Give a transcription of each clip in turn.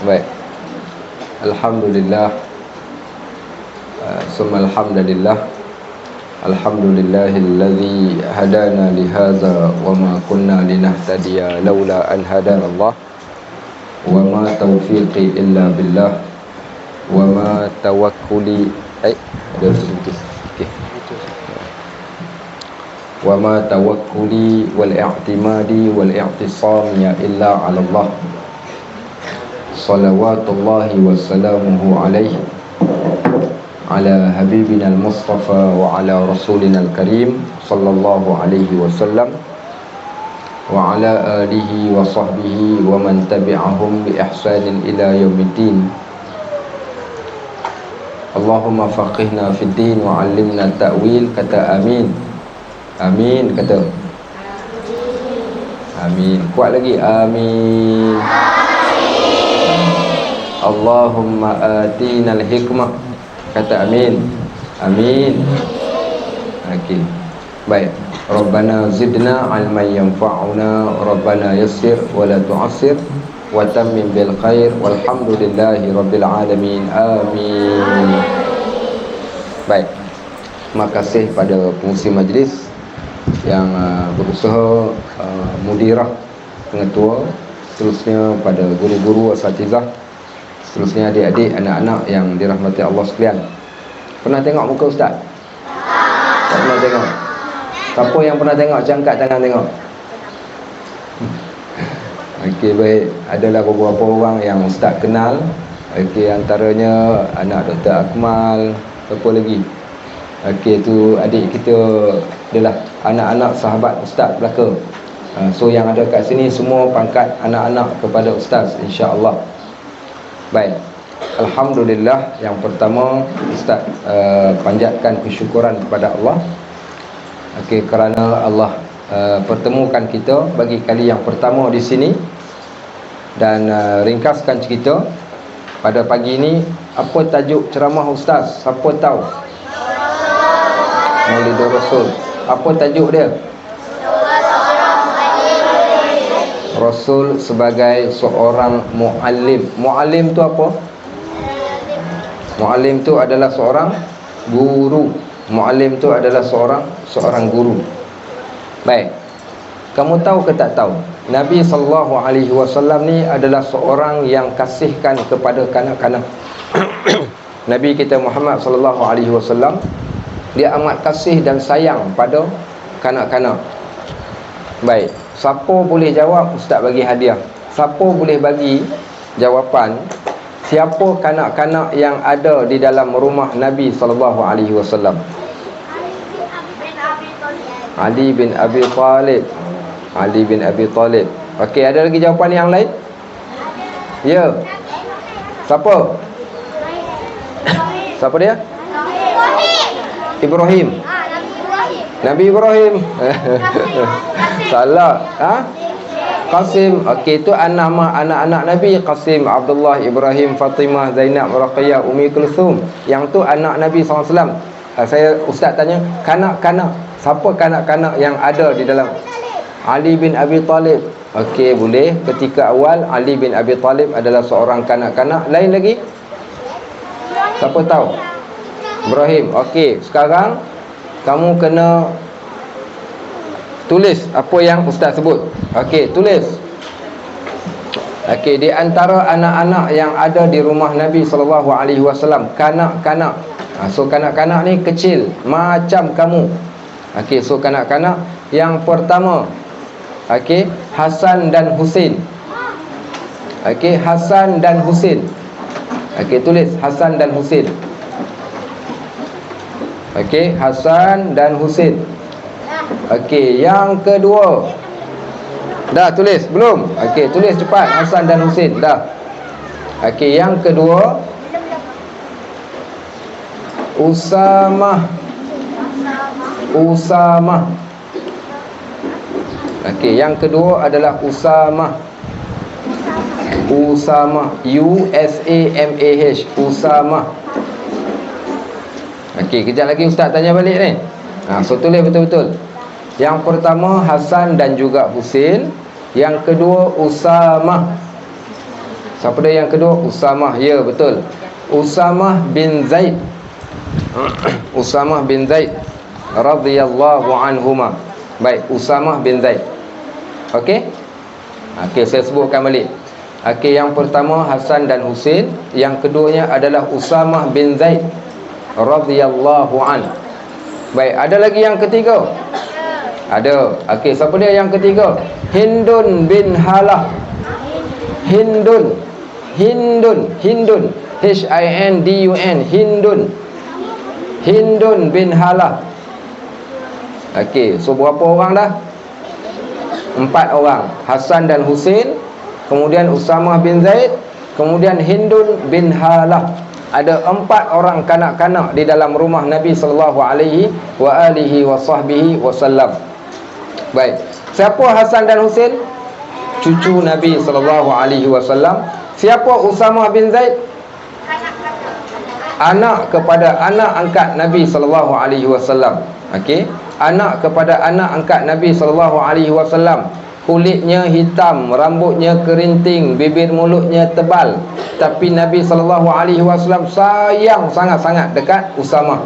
Baik. Alhamdulillah. Summa alhamdulillah. Alhamdulillahilladzi hadana lihadza wa ma kunna linahtadiya laula an hadanallah. Wa ma taufiqi illa billah. Wa ma tawakkuli ada sedikit. Okey. Wa ma tawakkuli wal i'timadi wal i'tisami illa 'ala Allah. Salawatullahi wassalamuhu alaihi ala habibina al-mustafa wa ala rasulina al-karim sallallahu alaihi wasallam wa ala alihi wa sahbihi wa man tabi'ahum bi ihsanin ila yaumiddin. Allahumma faqihna fid din wa 'allimna ta'wil. Kata amin. Amin kata. Amin. Kuat lagi. Amin. Allahumma atinal hikmah. Kata amin. Amin. Okey. Baik. Rabbana zidna ilman yanfa'una, Rabbana yassir wa la tu'assir wa tammim bil khair walhamdulillahi rabbil alamin. Amin. Baik. Terima kasih pada pengurusi majlis yang berusaha, mudirah, pengetua, seterusnya pada guru-guru, asatizah, seterusnya adik-adik, anak-anak yang dirahmati Allah sekalian. Pernah tengok muka ustaz? Tak pernah tengok. Siapa yang pernah tengok, angkat tangan tengok. Okey, baik. Adalah beberapa orang yang ustaz kenal. Okey, antaranya anak Dr. Akmal. Apa lagi? Okey, tu adik kita adalah anak-anak sahabat ustaz belaka. So yang ada kat sini semua pangkat anak-anak kepada ustaz, insya-Allah. Baik. Alhamdulillah, yang pertama ustaz panjatkan kesyukuran kepada Allah. Okey, kerana Allah pertemukan kita bagi kali yang pertama di sini. Dan ringkaskan cerita pada pagi ini, apa tajuk ceramah ustaz? Siapa tahu? Maulidur Rasul. Apa tajuk dia? Rasul sebagai seorang muallim. Muallim tu apa? Muallim tu adalah seorang guru. Muallim tu adalah seorang guru. Baik. Kamu tahu ke tak tahu? Nabi SAW ni adalah seorang yang kasihkan kepada kanak-kanak. Nabi kita Muhammad SAW, dia amat kasih dan sayang pada kanak-kanak. Baik. Siapa boleh jawab, ustaz bagi hadiah. Siapa boleh bagi jawapan siapa kanak-kanak yang ada di dalam rumah Nabi SAW? Ali bin Abi Talib. Ali bin Abi Talib. Okey, ada lagi jawapan yang lain? Ya. Siapa? Siapa dia? Ibrahim. Nabi Ibrahim. Salah. Qasim. Okey, itu nama anak-anak Nabi. Qasim, Abdullah, Ibrahim, Fatimah, Zainab, Raqayyah, Ummi Kulthum. Yang tu anak Nabi SAW. Saya ustaz tanya, kanak-kanak. Siapa kanak-kanak yang ada di dalam? Ali bin Abi Talib. Okey, boleh. Ketika awal Ali bin Abi Talib adalah seorang kanak-kanak. Lain lagi? Siapa tahu? Ibrahim. Okey, sekarang kamu kena tulis apa yang ustaz sebut. Okey, tulis. Okey, di antara anak-anak yang ada di rumah Nabi SAW, kanak-kanak. So kanak-kanak ni kecil macam kamu. Okey, so kanak-kanak yang pertama, okey, Hasan dan Husin. Okey, Hasan dan Husin. Okey, tulis Hasan dan Husin. Okey, Hasan dan Husin. Okey, yang kedua. Dah tulis belum? Okey, tulis cepat. Hasan dan Husin. Dah. Okey, yang kedua, Usamah. Usamah. Okey, yang kedua adalah Usamah. Usamah. U-S-A-M-A-H. Usamah. Okey, kejap lagi ustaz tanya balik ni. So tulis betul-betul. Yang pertama Hasan dan juga Husin. Yang kedua Usamah. Siapa dia yang kedua? Usamah. Ya, betul. Usamah bin Zaid. Usamah bin Zaid radhiyallahu anhuma. Baik, Usamah bin Zaid. Okey? Okey, saya sebutkan balik. Okey, yang pertama Hasan dan Husain, yang keduanya adalah Usamah bin Zaid radhiyallahu an. Baik, ada lagi yang ketiga? Ada. Okey, siapa dia yang ketiga? Hindun bin Halah. Hindun. H-I-N-D-U-N. Hindun bin Halah. Okey, so berapa orang dah? 4 orang. Hasan dan Husain, kemudian Usamah bin Zaid, kemudian Hindun bin Halah. Ada 4 orang kanak-kanak di dalam rumah Nabi sallallahu alaihi wasallam. Baik. Siapa Hasan dan Husain? Cucu Nabi sallallahu alaihi wasallam. Siapa Usamah bin Zaid? Anak kepada anak angkat Nabi sallallahu alaihi wasallam. Okey, anak kepada anak angkat Nabi sallallahu alaihi wasallam. Kulitnya hitam, rambutnya kerinting, bibir mulutnya tebal, tapi Nabi sallallahu alaihi wasallam sayang sangat-sangat dekat Usamah.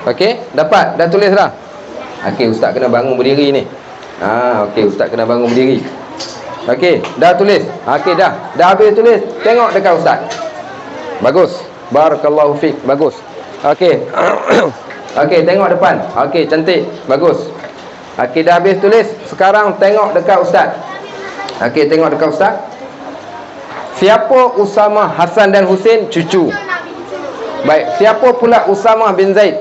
Okey, dapat? Dah tulis dah? Okey, ustaz kena bangun berdiri ni. Okey, ustaz kena bangun berdiri. Okey, dah tulis? Okey, dah habis tulis. Tengok dekat ustaz. Bagus. Barakallahu fik. Bagus. Okey. Okey, tengok depan. Okey, cantik. Bagus. Okey, dah habis tulis. Sekarang tengok dekat ustaz. Okey, tengok dekat ustaz. Siapa Usamah? Hasan dan Husain cucu. Baik, siapa pula Usamah bin Zaid?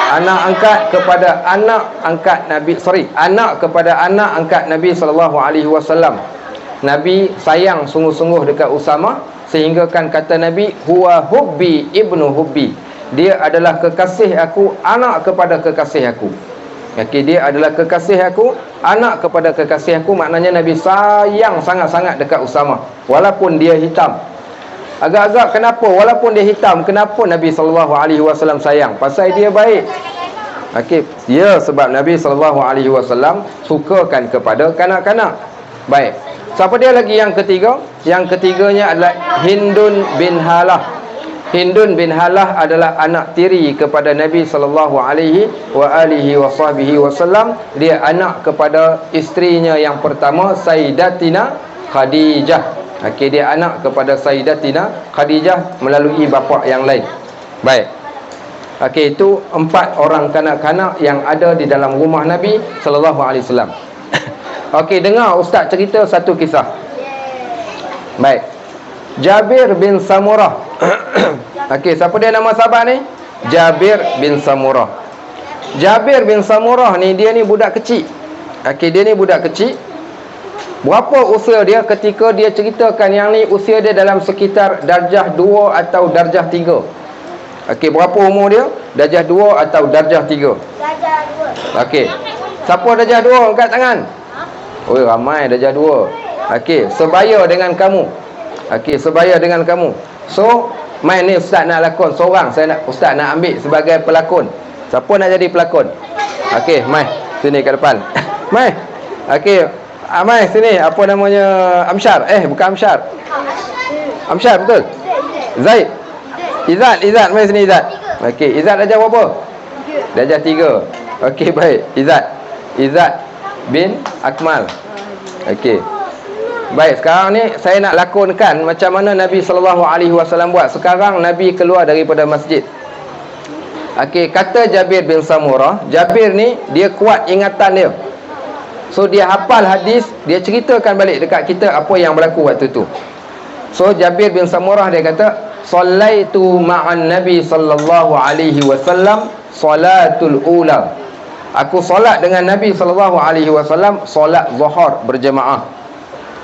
Anak angkat kepada anak angkat Nabi, anak kepada anak angkat Nabi sallallahu alaihi wasallam. Nabi sayang sungguh-sungguh dekat Usamah, sehingga kan kata Nabi, huwa hubbi ibnu hubbi. Dia adalah kekasih aku, anak kepada kekasih aku. Okey, dia adalah kekasih aku, anak kepada kekasih aku. Maknanya Nabi sayang sangat-sangat dekat Usamah, walaupun dia hitam. Agak-agak kenapa walaupun dia hitam, kenapa Nabi sallallahu alaihi wasallam sayang? Pasal dia baik. Okey, ya, sebab Nabi sallallahu alaihi wasallam sukakan kepada kanak-kanak. Baik. Siapa dia lagi yang ketiga? Yang ketiganya adalah Hindun bin Halah. Hindun bin Halah adalah anak tiri kepada Nabi sallallahu alaihi wasallam. Dia anak kepada isterinya yang pertama, Sayyidatina Khadijah. Okey, dia anak kepada Sayyidatina Khadijah melalui bapa yang lain. Baik. Okey, itu 4 orang kanak-kanak yang ada di dalam rumah Nabi sallallahu alaihi wasallam. Okey, dengar ustaz cerita satu kisah. Baik. Jabir bin Samurah. Okey, siapa dia nama sahabat ni? Jabir bin Samurah. Jabir bin Samurah ni, dia ni budak kecil. Okey, dia ni budak kecil. Berapa usia dia ketika dia ceritakan yang ni? Usia dia dalam sekitar darjah 2 atau darjah 3. Okey, berapa umur dia? Darjah 2 atau darjah 3? Darjah 2. Okey. Siapa darjah 2? Angkat tangan. Oh, ramai darjah 2. Okey, sebaya dengan kamu. Okey, sebaya dengan kamu. So, mai ni ustaz nak lakon seorang. Ustaz nak ambil sebagai pelakon. Siapa nak jadi pelakon? Okey, mai sini ke depan. Mai. Okey, mai sini. Apa namanya? Amsyar. Bukan Amsyar. Amsyar betul? Zaid. Izzat, mai sini Izzat. Okey, Izzat darjah berapa? Darjah 3. Okey, baik. Izzat bin Akmal. Okey. Baik, sekarang ni saya nak lakonkan macam mana Nabi sallallahu alaihi wasallam buat. Sekarang Nabi keluar daripada masjid. Okey, kata Jabir bin Samurah, Jabir ni dia kuat ingatan dia. So dia hafal hadis, dia ceritakan balik dekat kita apa yang berlaku waktu tu. So Jabir bin Samurah dia kata, "Sallaitu ma'an Nabi sallallahu alaihi wasallam salatul ula." Aku solat dengan Nabi sallallahu alaihi wasallam solat Zuhur berjemaah.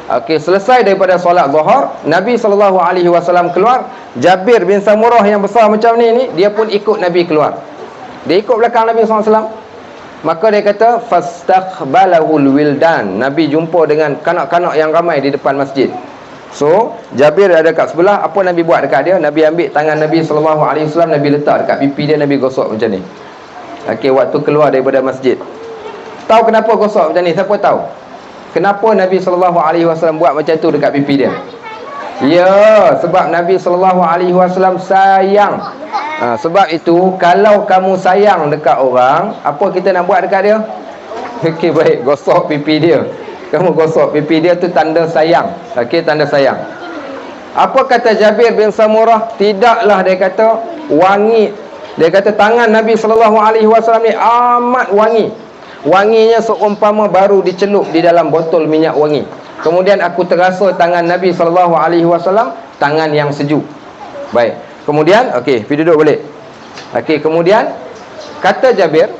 Okey, selesai daripada solat Zuhur, Nabi sallallahu alaihi wasallam keluar. Jabir bin Samurah yang besar macam ni dia pun ikut Nabi keluar. Dia ikut belakang Nabi sallallahu alaihi wasallam. Maka dia kata fastaqbalahul wildan. Nabi jumpa dengan kanak-kanak yang ramai di depan masjid. So, Jabir ada kat sebelah. Apa Nabi buat dekat dia? Nabi ambil tangan Nabi sallallahu alaihi wasallam, Nabi letak dekat pipi dia, Nabi gosok macam ni. Okey, waktu keluar daripada masjid. Tahu kenapa gosok macam ni? Siapa tahu? Kenapa Nabi sallallahu alaihi wasallam buat macam tu dekat pipi dia? Ya, sebab Nabi SAW sayang. Sebab itu kalau kamu sayang dekat orang, apa kita nak buat dekat dia? Okey, baik, gosok pipi dia. Kamu gosok pipi dia tu tanda sayang. Okey, tanda sayang. Apa kata Jabir bin Samurah? Tidaklah, dia kata, wangi. Dia kata tangan Nabi SAW ni amat wangi. Wanginya seumpama baru dicelup di dalam botol minyak wangi. Kemudian aku terasa tangan Nabi SAW tangan yang sejuk. Baik. Kemudian, okey, pergi duduk balik. Okey, kemudian kata Jabir,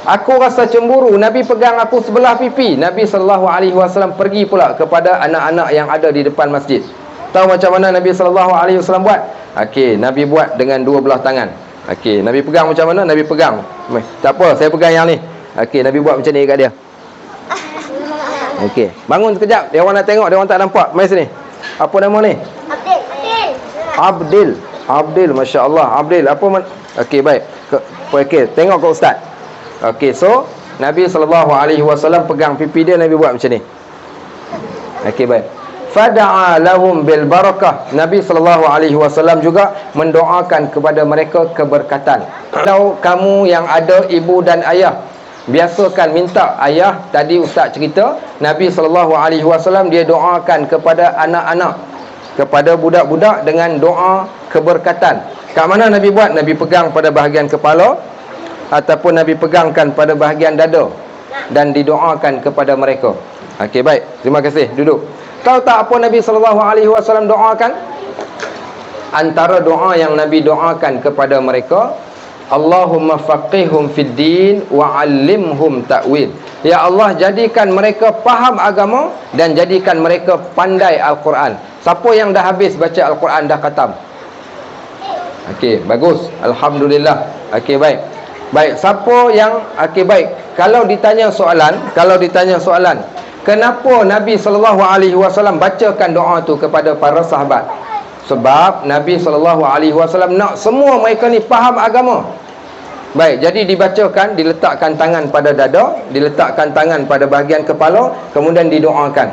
aku rasa cemburu. Nabi pegang aku sebelah pipi. Nabi SAW pergi pula kepada anak-anak yang ada di depan masjid. Tahu macam mana Nabi SAW buat? Okey, Nabi buat dengan dua belah tangan. Okey, Nabi pegang macam mana? Nabi pegang. Tak apa, saya pegang yang ni. Okey, Nabi buat macam ni kat dia. Okey, bangun sekejap. Dia orang nak tengok, dia orang tak nampak. Mai sini. Apa nama ni? Abdil. Abdil, masya-Allah. Abdil, apa okey, baik. Okey, tengok ke ustaz. Okey, so Nabi SAW pegang pipi dia, Nabi buat macam ni. Okey, baik. Fada'a lahum bil barakah. Nabi SAW juga mendoakan kepada mereka keberkatan. Kalau kamu yang ada ibu dan ayah, biasakan minta ayah. Tadi ustaz cerita Nabi SAW dia doakan kepada anak-anak, kepada budak-budak dengan doa keberkatan. Kat mana Nabi buat? Nabi pegang pada bahagian kepala ataupun Nabi pegangkan pada bahagian dada dan didoakan kepada mereka. Okey, baik. Terima kasih. Duduk. Tahu tak apa Nabi SAW doakan? Antara doa yang Nabi doakan kepada mereka, Allahumma faqihhum fid din wa 'allimhum ta'wil. Ya Allah, jadikan mereka faham agama dan jadikan mereka pandai Al-Quran. Siapa yang dah habis baca Al-Quran, dah khatam? Okey, bagus. Alhamdulillah. Okey, baik. Baik, siapa yang okey, baik. Kalau ditanya soalan, kenapa Nabi SAW bacakan doa tu kepada para sahabat? Sebab Nabi SAW nak semua mereka ni faham agama. Baik, jadi dibacakan, diletakkan tangan pada dada, diletakkan tangan pada bahagian kepala, kemudian didoakan.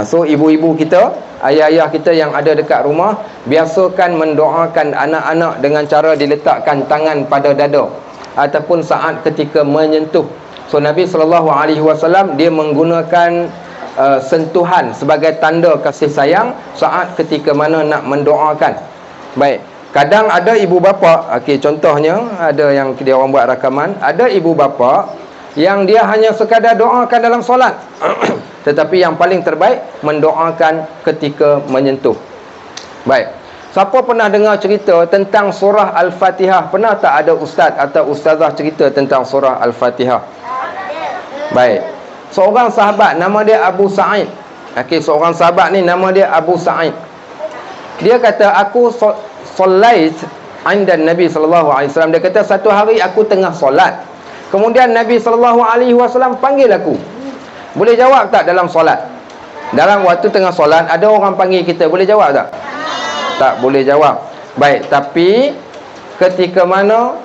So ibu-ibu kita, ayah-ayah kita yang ada dekat rumah, biasakan mendoakan anak-anak dengan cara diletakkan tangan pada dada ataupun saat ketika menyentuh. So Nabi SAW dia menggunakan sentuhan sebagai tanda kasih sayang saat ketika mana nak mendoakan. Baik, kadang ada ibu bapa, okey, contohnya ada yang dia orang buat rakaman, ada ibu bapa yang dia hanya sekadar doakan dalam solat tetapi yang paling terbaik mendoakan ketika menyentuh. Baik, siapa pernah dengar cerita tentang surah Al-Fatihah? Pernah tak ada ustaz atau ustazah cerita tentang surah Al-Fatihah? Baik, seorang sahabat nama dia Abu Sa'id. Okey, seorang sahabat ni nama dia Abu Sa'id. Dia kata, aku solait anda Nabi SAW. Dia kata, satu hari aku tengah solat, kemudian Nabi SAW panggil aku. Boleh jawab tak dalam solat? Dalam waktu tengah solat ada orang panggil kita, boleh jawab tak? Tak boleh jawab. Baik, tapi ketika mana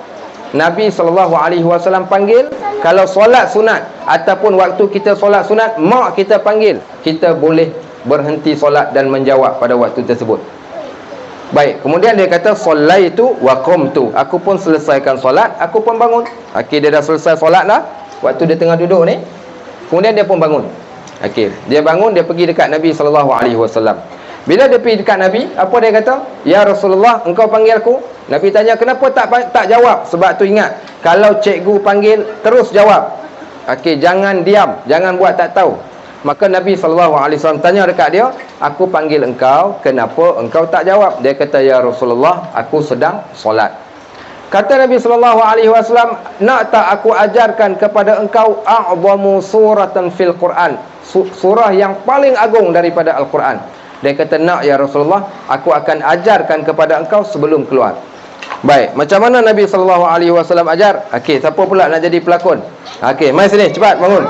Nabi SAW panggil, kalau solat sunat ataupun waktu kita solat sunat, mak kita panggil, kita boleh berhenti solat dan menjawab pada waktu tersebut. Baik, kemudian dia kata, sallaitu wa qumtu. Aku pun selesaikan solat, aku pun bangun. Okey, dia dah selesai solat dah, waktu dia tengah duduk ni, kemudian dia pun bangun. Okey, dia bangun, dia pergi dekat Nabi SAW. Bila dia pergi dekat Nabi, apa dia kata? Ya Rasulullah, engkau panggil aku. Nabi tanya, kenapa tak jawab? Sebab tu ingat, kalau cikgu panggil, terus jawab. Okey, jangan diam, jangan buat tak tahu. Maka Nabi SAW tanya dekat dia, aku panggil engkau, kenapa engkau tak jawab? Dia kata, ya Rasulullah, aku sedang solat. Kata Nabi SAW, nak tak aku ajarkan kepada engkau a'zamu suratan fil Quran, surah yang paling agung daripada Al-Quran. Dia kata, nak ya Rasulullah, aku akan ajarkan kepada engkau sebelum keluar. Baik, macam mana Nabi SAW ajar? Okey, siapa pula nak jadi pelakon? Okey, mai sini, cepat bangun.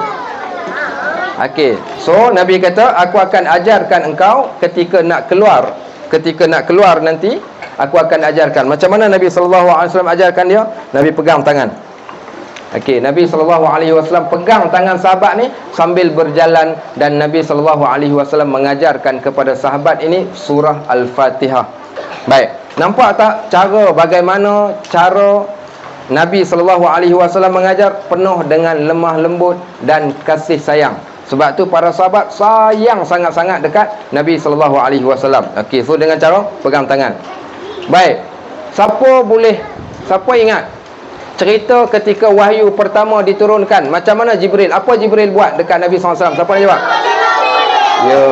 Okey, so Nabi kata, aku akan ajarkan engkau ketika nak keluar. Ketika nak keluar nanti, aku akan ajarkan. Macam mana Nabi SAW ajarkan dia? Nabi pegang tangan. Okey, Nabi SAW pegang tangan sahabat ni sambil berjalan, dan Nabi SAW mengajarkan kepada sahabat ini surah Al-Fatihah. Baik, nampak tak bagaimana cara Nabi SAW mengajar penuh dengan lemah lembut dan kasih sayang. Sebab tu para sahabat sayang sangat-sangat dekat Nabi SAW. Okey, so dengan cara pegang tangan. Baik, siapa ingat cerita ketika wahyu pertama diturunkan, macam mana Jibril? Apa Jibril buat dekat Nabi SAW? Siapa nak jawab? Ya.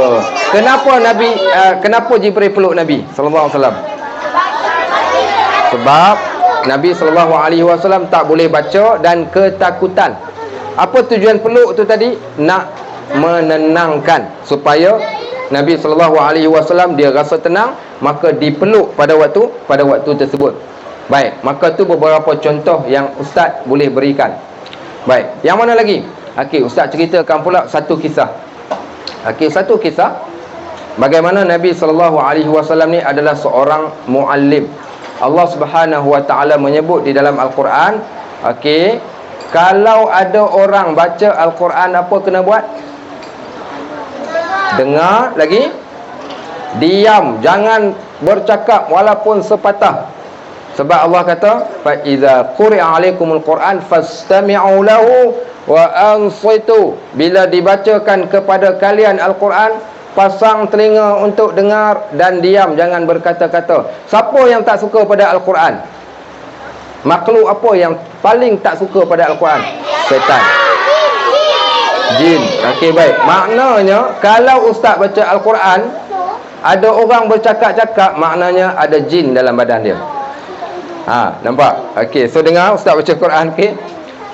Kenapa Jibril peluk Nabi SAW? Sebab Nabi SAW tak boleh baca dan ketakutan. Apa tujuan peluk tu tadi? Nak menenangkan, supaya Nabi SAW dia rasa tenang, maka dipeluk pada waktu tersebut. Baik, maka tu beberapa contoh yang ustaz boleh berikan. Baik, yang mana lagi? Okey, ustaz ceritakan pula satu kisah. Okey, satu kisah bagaimana Nabi SAW ni adalah seorang muallim. Allah Subhanahu Wa Taala menyebut di dalam Al-Quran, okey, kalau ada orang baca Al-Quran, apa kena buat? Dengar lagi, diam, jangan bercakap walaupun sepatah. Sebab Allah kata, fa iza quri'a 'alaikumul Qur'an fastami'u lahu wa ansitu. Bila dibacakan kepada kalian Al-Quran, pasang telinga untuk dengar dan diam, jangan berkata-kata. Siapa yang tak suka pada Al-Quran? Makhluk apa yang paling tak suka pada Al-Quran? Syaitan, jin. Okey, baik. Maknanya kalau ustaz baca Al-Quran, ada orang bercakap-cakap, maknanya ada jin dalam badan dia. Nampak? Okey, so dengar ustaz baca Quran. Okey,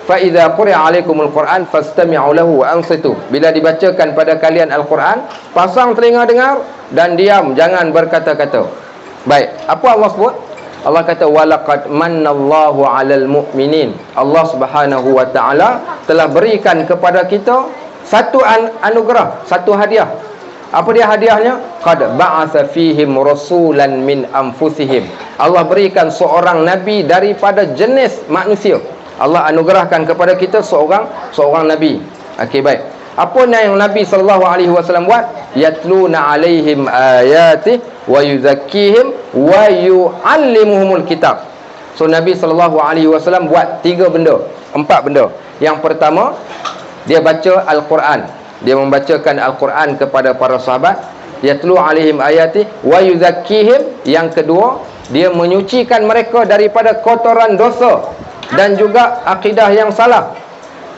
fa idza quri'a 'alaikumul Qur'an fastami'u lahu wa ansitu. Bila dibacakan pada kalian Al-Quran, pasang telinga dengar dan diam, jangan berkata-kata. Baik, apa Allah sebut? Allah kata walaqad mannallahu 'alal mu'minin. Allah Subhanahu Wa Taala telah berikan kepada kita satu anugerah, satu hadiah. Apa dia hadiahnya? Qad ba'atha fihim rasulan min anfusihim. Allah berikan seorang nabi daripada jenis manusia. Allah anugerahkan kepada kita seorang nabi. Okey, baik. Apa yang Nabi SAW buat? Yatluna alaihim ayati wa yuzakkihim wa yu'allimuhumul kitab. So Nabi SAW buat 4 benda. Yang pertama, dia baca Al-Quran. Dia membacakan Al-Quran kepada para sahabat. Yatlu alaihim ayati wa yuzakkihim. Yang kedua, dia menyucikan mereka daripada kotoran dosa dan juga akidah yang salah.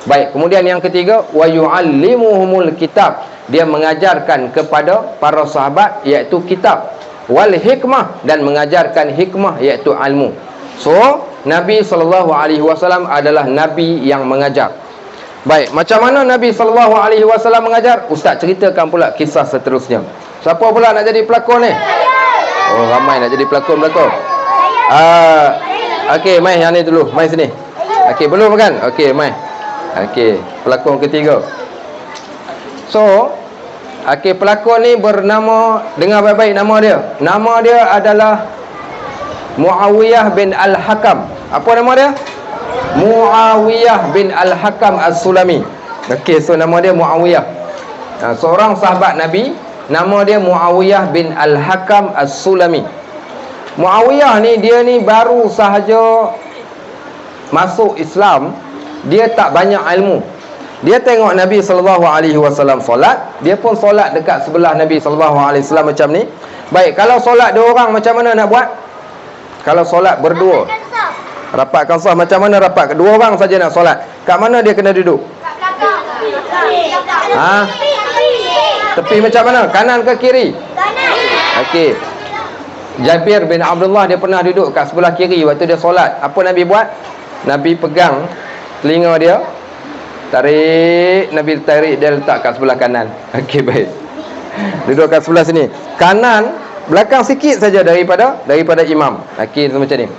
Baik, kemudian yang ketiga, wa yu'allimuhumul kitab. Dia mengajarkan kepada para sahabat iaitu kitab, wal hikmah, dan mengajarkan hikmah iaitu ilmu. So Nabi SAW adalah nabi yang mengajar. Baik, macam mana Nabi SAW mengajar? Ustaz ceritakan pula kisah seterusnya. Siapa pula nak jadi pelakon ni? Oh, ramai nak jadi pelakon. Okey, mai yang ni dulu. Mai sini. Okey, belum kan? Okey, mai. Okey, pelakon ketiga. So, okey, pelakon ni bernama, dengar baik-baik nama dia. Nama dia adalah Muawiyah bin Al-Hakam. Apa nama dia? Muawiyah bin Al-Hakam As-Sulami. Okey, so nama dia Muawiyah. Seorang sahabat Nabi, nama dia Muawiyah bin Al-Hakam As-Sulami. Muawiyah ni, dia ni baru sahaja masuk Islam. Dia tak banyak ilmu. Dia tengok Nabi SAW solat, dia pun solat dekat sebelah Nabi SAW macam ni. Baik, kalau solat 2 orang, macam mana nak buat? Kalau solat berdua, rapatkan saf. Macam mana rapat? 2 orang saja nak solat. Kat mana dia kena duduk? Tepi macam mana? Kanan ke kiri? Kanan. Okey, Jabir bin Abdullah, dia pernah duduk kat sebelah kiri waktu dia solat. Apa Nabi buat? Nabi pegang telinga dia, tarik, Nabi tarik, dia letak kat sebelah kanan. Okey, baik. Duduk kat sebelah sini. Kanan, belakang sikit saja daripada imam. Okey, macam ni.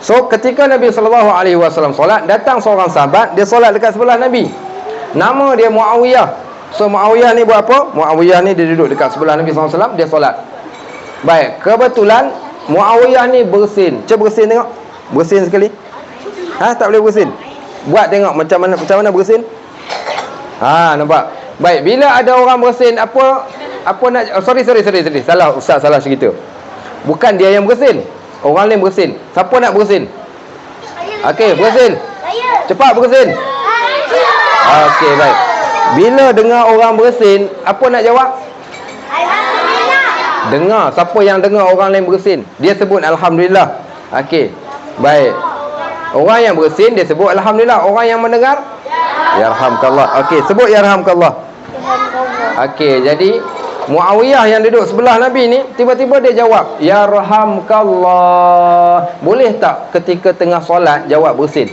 So ketika Nabi SAW solat, datang seorang sahabat, dia solat dekat sebelah Nabi. Nama dia Muawiyah. So Muawiyah ni buat apa? Muawiyah ni dia duduk dekat sebelah Nabi SAW, dia solat. Baik, kebetulan Muawiyah ni bersin. Cuba bersin tengok. Bersin sekali. Tak boleh bersin? Buat tengok macam mana bersin. Nampak. Baik, bila ada orang bersin, apa nak sorry. Salah ustaz, salah cerita. Bukan dia yang bersin. Orang lain bersin. Siapa nak bersin? Okey, bersin. Cepat bersin. Okey, baik. Bila dengar orang bersin, apa nak jawab? Dengar. Siapa yang dengar orang lain bersin, dia sebut alhamdulillah. Okey. Baik. Orang yang bersin dia sebut alhamdulillah. Orang yang mendengar yarhamkallah. Okey, sebut yarhamkallah. Okey, jadi Muawiyah yang duduk sebelah Nabi ni tiba-tiba dia jawab yarhamkallah. Boleh tak ketika tengah solat jawab bersin?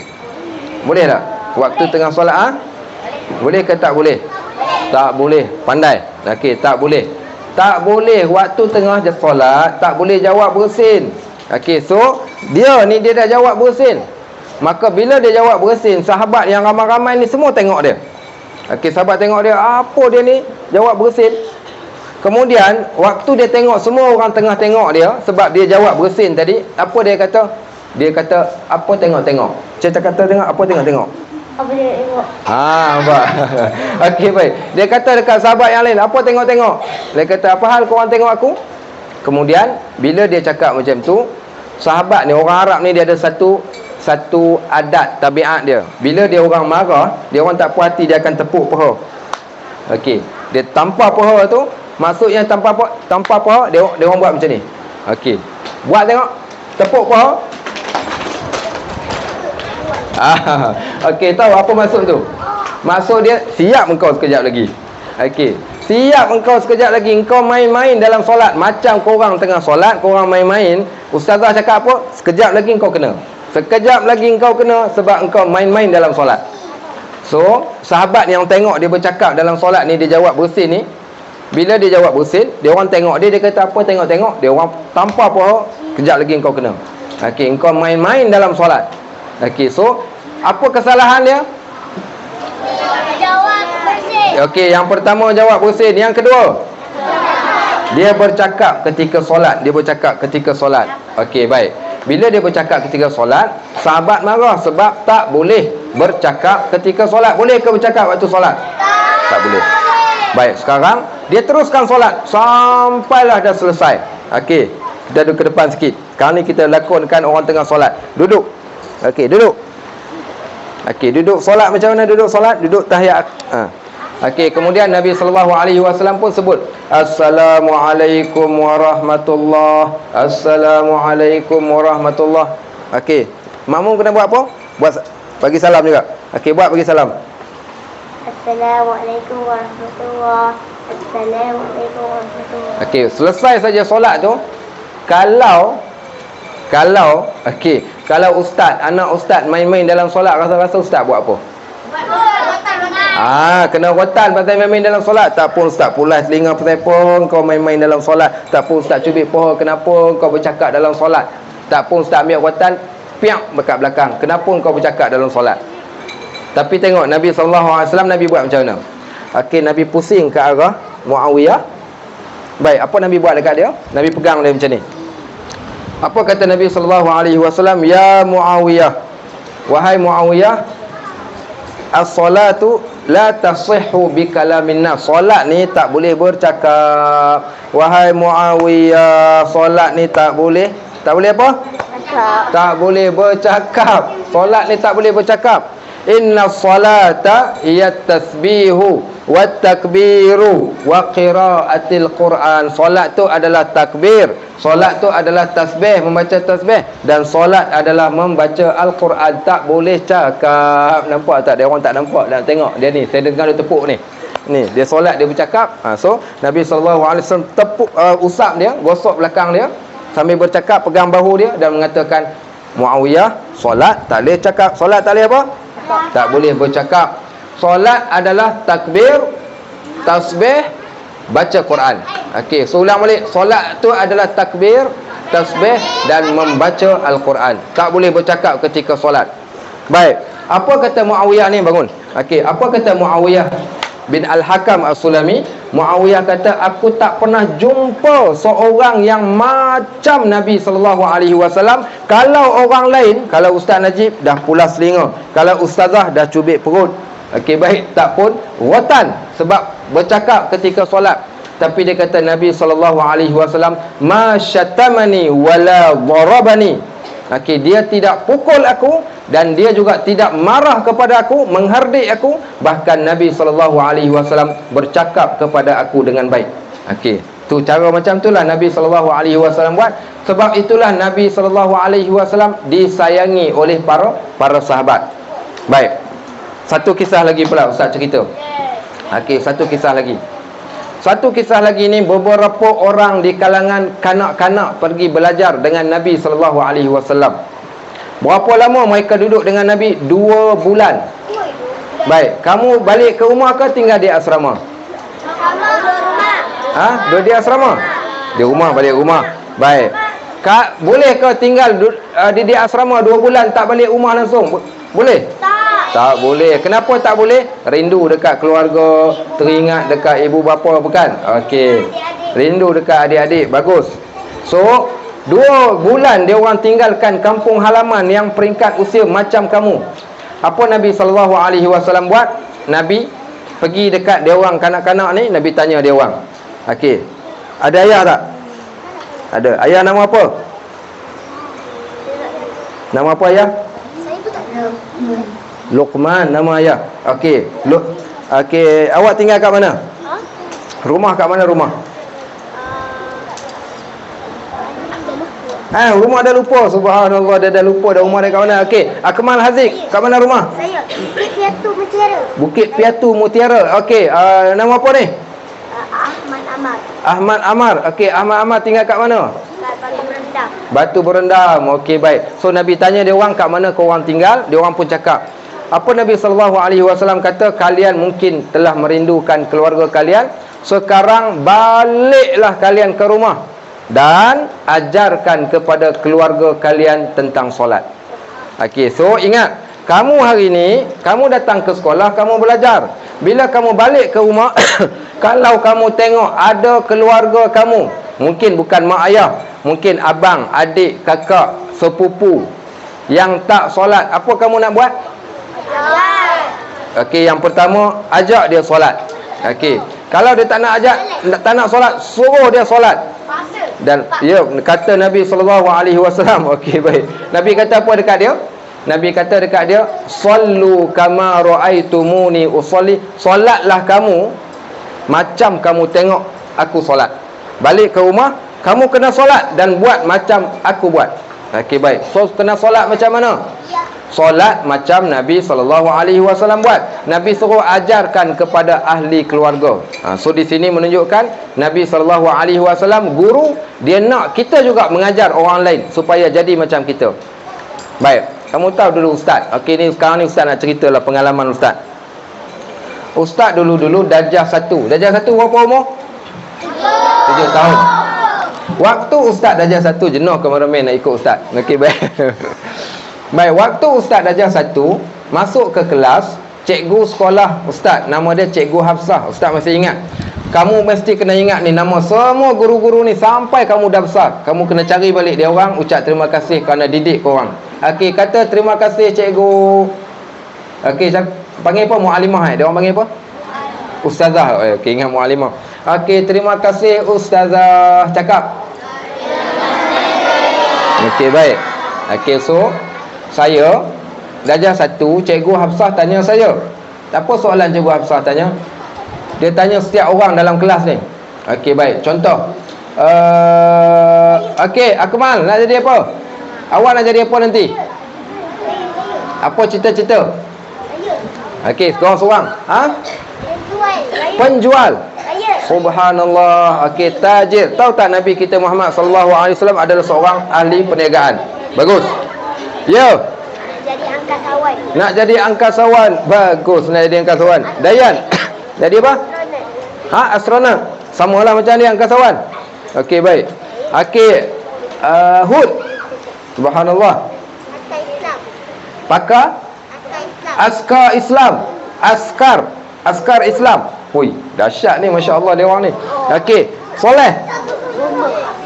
Boleh tak? Waktu tengah solat boleh ke tak boleh? Tak boleh. Pandai. Okey, tak boleh. Tak boleh waktu tengah solat, tak boleh jawab bersin. Okey, so dia dah jawab bersin. Maka bila dia jawab bersin, sahabat yang ramai-ramai ni semua tengok dia. Okey, sahabat tengok dia, apa dia ni jawab bersin. Kemudian waktu dia tengok, semua orang tengah tengok dia sebab dia jawab bersin tadi, apa dia kata? Dia kata, apa tengok-tengok? Cerita kata tengok, apa tengok-tengok? Apa dia tengok? Nampak. Okey, baik. Dia kata dekat sahabat yang lain, apa tengok-tengok? Dia kata, apa hal korang tengok aku? Kemudian bila dia cakap macam tu, sahabat ni, orang Arab ni, dia ada satu adat tabiat dia. Bila dia orang marah, dia orang tak puas hati, dia akan tepuk paha. Okey, dia tampar paha tu, maksudnya tampar paha, dia orang buat macam ni. Okey, buat tengok, tepuk paha. Okey, tahu apa maksud tu? Maksud dia, siap engkau sekejap lagi. Okey, siap engkau sekejap lagi. Engkau main-main dalam solat. Macam korang tengah solat, korang main-main. Ustazah cakap apa? Sekejap lagi engkau kena. Sekejap lagi engkau kena sebab engkau main-main dalam solat. So, sahabat yang tengok dia bercakap dalam solat ni, dia jawab bersin ni. Bila dia jawab bersin, dia orang tengok dia kata apa tengok-tengok. Dia orang tampar paha, sekejap lagi engkau kena. Okey, engkau main-main dalam solat. Okey, so apa kesalahan dia? Jawab bersin. Okey, yang pertama jawab bersin. Yang kedua, dia bercakap ketika solat. Okey, baik. Bila dia bercakap ketika solat, sahabat marah sebab tak boleh bercakap ketika solat. Boleh ke bercakap waktu solat? Tak boleh. Baik, sekarang dia teruskan solat sampailah dah selesai. Okey, kita duduk ke depan sikit. Sekarang ni kita lakonkan orang tengah solat. Duduk. Okey, duduk. Okey, duduk solat macam mana duduk solat? Duduk tahiyat. Okey, kemudian Nabi SAW pun sebut Assalamualaikum warahmatullahi. Assalamualaikum warahmatullahi. Okey, makmum kena buat apa? Buat bagi salam juga. Okey, buat bagi salam. Assalamualaikum warahmatullahi. Assalamualaikum warahmatullahi. Okey, selesai saja solat tu. Kalau okey, kalau ustaz, anak ustaz main-main dalam solat, rasa-rasa ustaz buat apa? Kena rotan pasal main-main dalam solat. Tak pun ustaz pulas telinga pasal apa kau main-main dalam solat. Tak pun ustaz cubit paha, kenapa kau bercakap dalam solat. Tak pun ustaz ambil rotan piak dekat belakang, kenapa kau bercakap dalam solat. Tapi tengok Nabi SAW, Nabi buat macam mana? Okey, Nabi pusing ke arah Muawiyah. Baik, apa Nabi buat dekat dia? Nabi pegang dia macam ni. Apa kata Nabi SAW? Ya Muawiyah, wahai Muawiyah, as-salatu la tasihhu bi kalamin nas. Solat ni tak boleh bercakap. Wahai Muawiyah, solat ni tak boleh apa? Tak boleh bercakap. Solat ni tak boleh bercakap. Inna salata hiya tasbihu wa takbiru wa qiraatil Quran. Solat tu adalah takbir, solat tu adalah tasbih, membaca tasbih, dan solat adalah membaca Al-Quran. Tak boleh cakap. Nampak tak? Dia orang tak nampak, nak tengok dia ni. Saya dengar dia tepuk ni. Ni, dia solat dia bercakap. So Nabi SAW tepuk, usap dia, gosok belakang dia sambil bercakap, pegang bahu dia dan mengatakan, Muawiyah, solat tak boleh cakap. Solat tak boleh apa? Tak boleh bercakap. Solat adalah takbir, tasbih, baca Quran. Okey, so ulang balik. Solat tu adalah takbir, tasbih dan membaca Al-Quran. Tak boleh bercakap ketika solat. Baik, apa kata Muawiyah ni? Bangun. Okey, apa kata Muawiyah bin Al-Hakam As-Sulami, Muawiyah kata aku tak pernah jumpa seorang yang macam Nabi SAW. Kalau orang lain, kalau Ustaz Najib dah pulas telinga, kalau Ustazah dah cubit perut. Okey, baik, tak pun rotan sebab bercakap ketika solat. Tapi dia kata Nabi SAW ma syatamani wala darabani. Okey, dia tidak pukul aku dan dia juga tidak marah kepada aku, menghardik aku. Bahkan Nabi SAW bercakap kepada aku dengan baik. Okey, tu cara macam itulah Nabi SAW buat. Sebab itulah Nabi SAW disayangi oleh para sahabat. Baik, satu kisah lagi pula Ustaz cerita. Okey, satu kisah lagi. Satu kisah lagi ni, beberapa orang di kalangan kanak-kanak pergi belajar dengan Nabi SAW. Berapa lama mereka duduk dengan Nabi? 2 bulan. Baik, kamu balik ke rumah ke tinggal di asrama? Duduk di asrama? Di rumah, balik rumah. Baik. Kak, boleh ke tinggal di asrama 2 bulan tak balik rumah langsung? Boleh? Tak boleh. Kenapa tak boleh? Rindu dekat keluarga, teringat dekat ibu bapa, bukan? Okey. Rindu dekat adik-adik. Bagus. So, 2 bulan dia orang tinggalkan kampung halaman yang peringkat usia macam kamu. Apa Nabi SAW buat? Nabi pergi dekat dia orang kanak-kanak ni, Nabi tanya dia orang. Okey. Ada ayah tak? Ada. Ayah nama apa? Nama apa ayah? Saya pun tak tahu. Luqman nama ayah. Okey. Okey, awak tinggal kat mana? Rumah kat mana rumah? Rumah dah lupa. Subhanallah, dah lupa dah rumah dia kat mana. Okey, Akmal Haziq, kat mana rumah? Saya Bukit Piatu Mutiara. Bukit Piatu Mutiara. Okey, nama apa ni? Ahmad Amar. Ahmad Amar. Okey, Ahmad Amar tinggal kat mana? Kat Batu Berendam. Batu Berendam. Okey, baik. So Nabi tanya dia orang kat mana kau orang tinggal, dia orang pun cakap. Apa Nabi SAW kata? Kalian mungkin telah merindukan keluarga kalian. Sekarang baliklah kalian ke rumah dan ajarkan kepada keluarga kalian tentang solat. Okey, so ingat, kamu hari ni, kamu datang ke sekolah, kamu belajar. Bila kamu balik ke rumah, kalau kamu tengok ada keluarga kamu, mungkin bukan mak ayah, mungkin abang, adik, kakak, sepupu yang tak solat, apa kamu nak buat? Okey, yang pertama, ajak dia solat. Okey, kalau dia tak nak ajak, tak nak solat, suruh dia solat. Dan ya, kata Nabi SAW. Okey, baik. Nabi kata apa dekat dia? Nabi kata dekat dia, sallu kama raaitumuni usolli. Solatlah kamu macam kamu tengok aku solat. Balik ke rumah, kamu kena solat dan buat macam aku buat. Okey, baik. So kena solat macam mana? Solat macam Nabi SAW buat. Nabi suruh ajarkan kepada ahli keluarga. So di sini menunjukkan Nabi SAW guru, dia nak kita juga mengajar orang lain supaya jadi macam kita. Baik, kamu tahu dulu Ustaz. Okey, ni sekarang ni Ustaz nak ceritalah pengalaman Ustaz. Ustaz dulu darjah 1. Darjah 1 berapa umur? 7 tahun. Waktu Ustaz darjah 1, jenuh kameraman nak ikut Ustaz. Okey, baik. Baik, waktu Ustaz darjah 1 masuk ke kelas, cikgu sekolah Ustaz, nama dia Cikgu Hafsah. Ustaz masih ingat. Kamu mesti kena ingat ni nama semua guru-guru ni sampai kamu dah besar. Kamu kena cari balik dia orang, ucap terima kasih kerana didik korang. Okey, kata terima kasih cikgu. Okey, panggil apa? Muallimah dia orang panggil apa? Ustazah. Okey, ingat muallimah. Okey, terima kasih ustazah. Cakap. Okey, baik. Okey, so saya darjah 1, Cikgu Hafsah tanya saya. Apa soalan Cikgu Hafsah tanya? Dia tanya setiap orang dalam kelas ni. Okey, baik. Contoh. Okey, Akmal nak jadi apa? Awak nak jadi apa nanti? Apa cita-cita? Okey, seorang-seorang. Penjual. Subhanallah. Okey, tajir. Tahu tak Nabi kita Muhammad SAW adalah seorang ahli perniagaan? Bagus. Ya. Jadi angkasawan. Nak jadi angkasawan. Bagus, nak jadi angkasawan. Dayan. Jadi apa? Astronot. Samalah macam dia angkasawan. Okey, baik. Okey, Hud. Subhanallah. Pakar Askar Islam. Askar Islam. Hui, dahsyat ni, masya-Allah dia orang ni. Okey, Soleh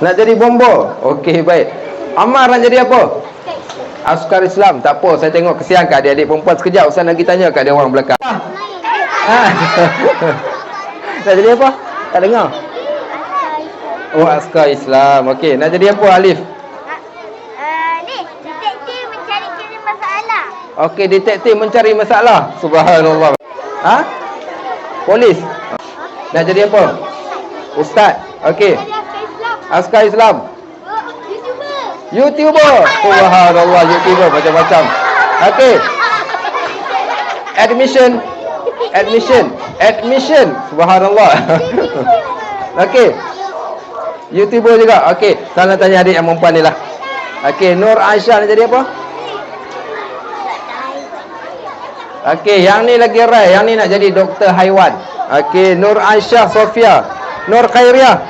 nak jadi bomba. Okey, baik. Ammar nak jadi apa? Askar Islam. Tak apa, saya tengok kesian kat adik-adik perempuan. Sekejap Ustaz lagi tanya kat dia orang belakang. Nak jadi apa? Tak dengar. Oh, Askar Islam. Okey, nak jadi apa Alif? Ni, detektif mencari masalah. Okey, detektif mencari masalah. Subhanallah. Ha? Polis. Nak jadi apa? Ustaz. Okey. Askar Islam. YouTuber. Subhanallah, YouTuber macam-macam. Okey. Admission. Subhanallah. Okey. YouTuber juga. Okey, saya nak tanya adik yang perempuan ni lah. Okey, Nur Aisyah nak jadi apa? Okey, yang ni lagi rare. Yang ni nak jadi doktor haiwan. Okey, Nur Aisyah Sofia. Nur Khairiah.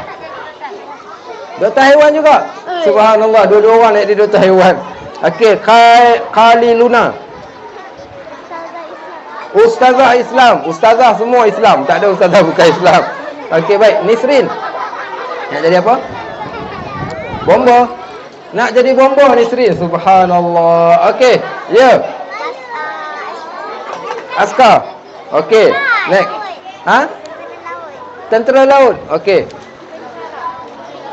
Doktor haiwan juga. Subhanallah, dua-dua orang nak jadi doktor haiwan. Okey, Khaliluna. Ustazah Islam. Ustazah semua Islam. Tak ada ustazah bukan Islam. Okey, baik. Nisrin. Nak jadi apa? Bomba. Nak jadi bomba Nisrin. Subhanallah. Okey. Ya. Askar. Okey. Next. Ha? Tentera laut. Okey.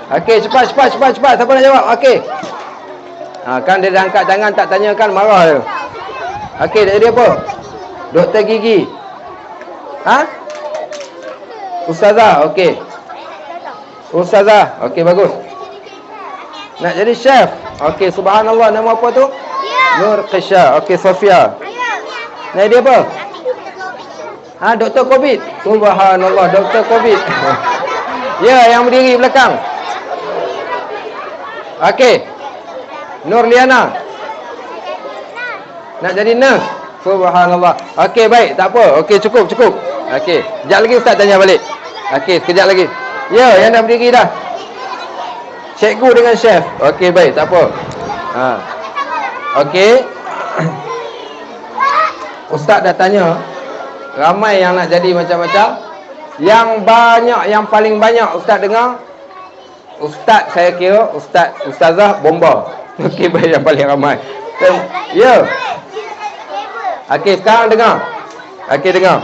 Okey, cepat. Siapa nak jawab? Okey. Kan dia dah angkat tangan tak tanya kan marah dia. Okey, nak jadi apa? Doktor gigi. Ha? Ustazah. Okey. Ustazah. Okey, bagus. Nak jadi chef. Okey, subhanallah, nama apa tu? Nur Qisha. Okey, Sofia. Nak jadi apa? Doktor Covid. Subhanallah, Doktor Covid. Ya, yang berdiri belakang. Okey. Nur Liana. Nak jadi nurse. Subhanallah. Okey, baik, tak apa. Okey, cukup. Okey, sekejap lagi Ustaz tanya balik. Okey, sekejap lagi. Ya, yang dah berdiri dah. Cikgu dengan chef. Okey, baik, tak apa. Okey. Ustaz dah tanya, ramai yang nak jadi macam-macam. Yang paling banyak Ustaz dengar, Ustaz, saya kira Ustazah bomba. Okey, baik, yang paling ramai. Ya. Okey, sekarang dengar. Okey, dengar.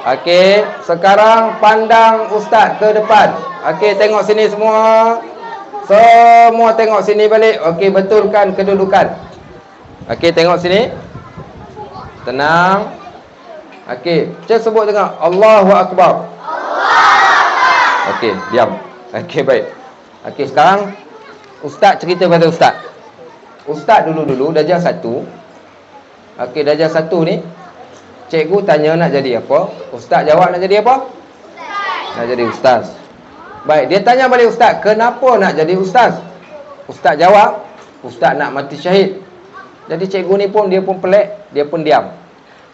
Okey, sekarang pandang Ustaz ke depan. Okey, tengok sini semua. Semua tengok sini balik. Okey, betulkan kedudukan. Okey, tengok sini. Tenang. Okey, cik sebut dengar. Allahu Akbar. Okey, diam. Okey, baik. Okey, sekarang Ustaz cerita pada Ustaz. Ustaz dulu darjah 1. Okey, darjah 1 ni cikgu tanya nak jadi apa? Ustaz jawab nak jadi apa? Nak jadi ustaz. Baik, dia tanya balik Ustaz, kenapa nak jadi ustaz? Ustaz jawab, Ustaz nak mati syahid. Jadi cikgu ni pun, dia pun pelik, dia pun diam.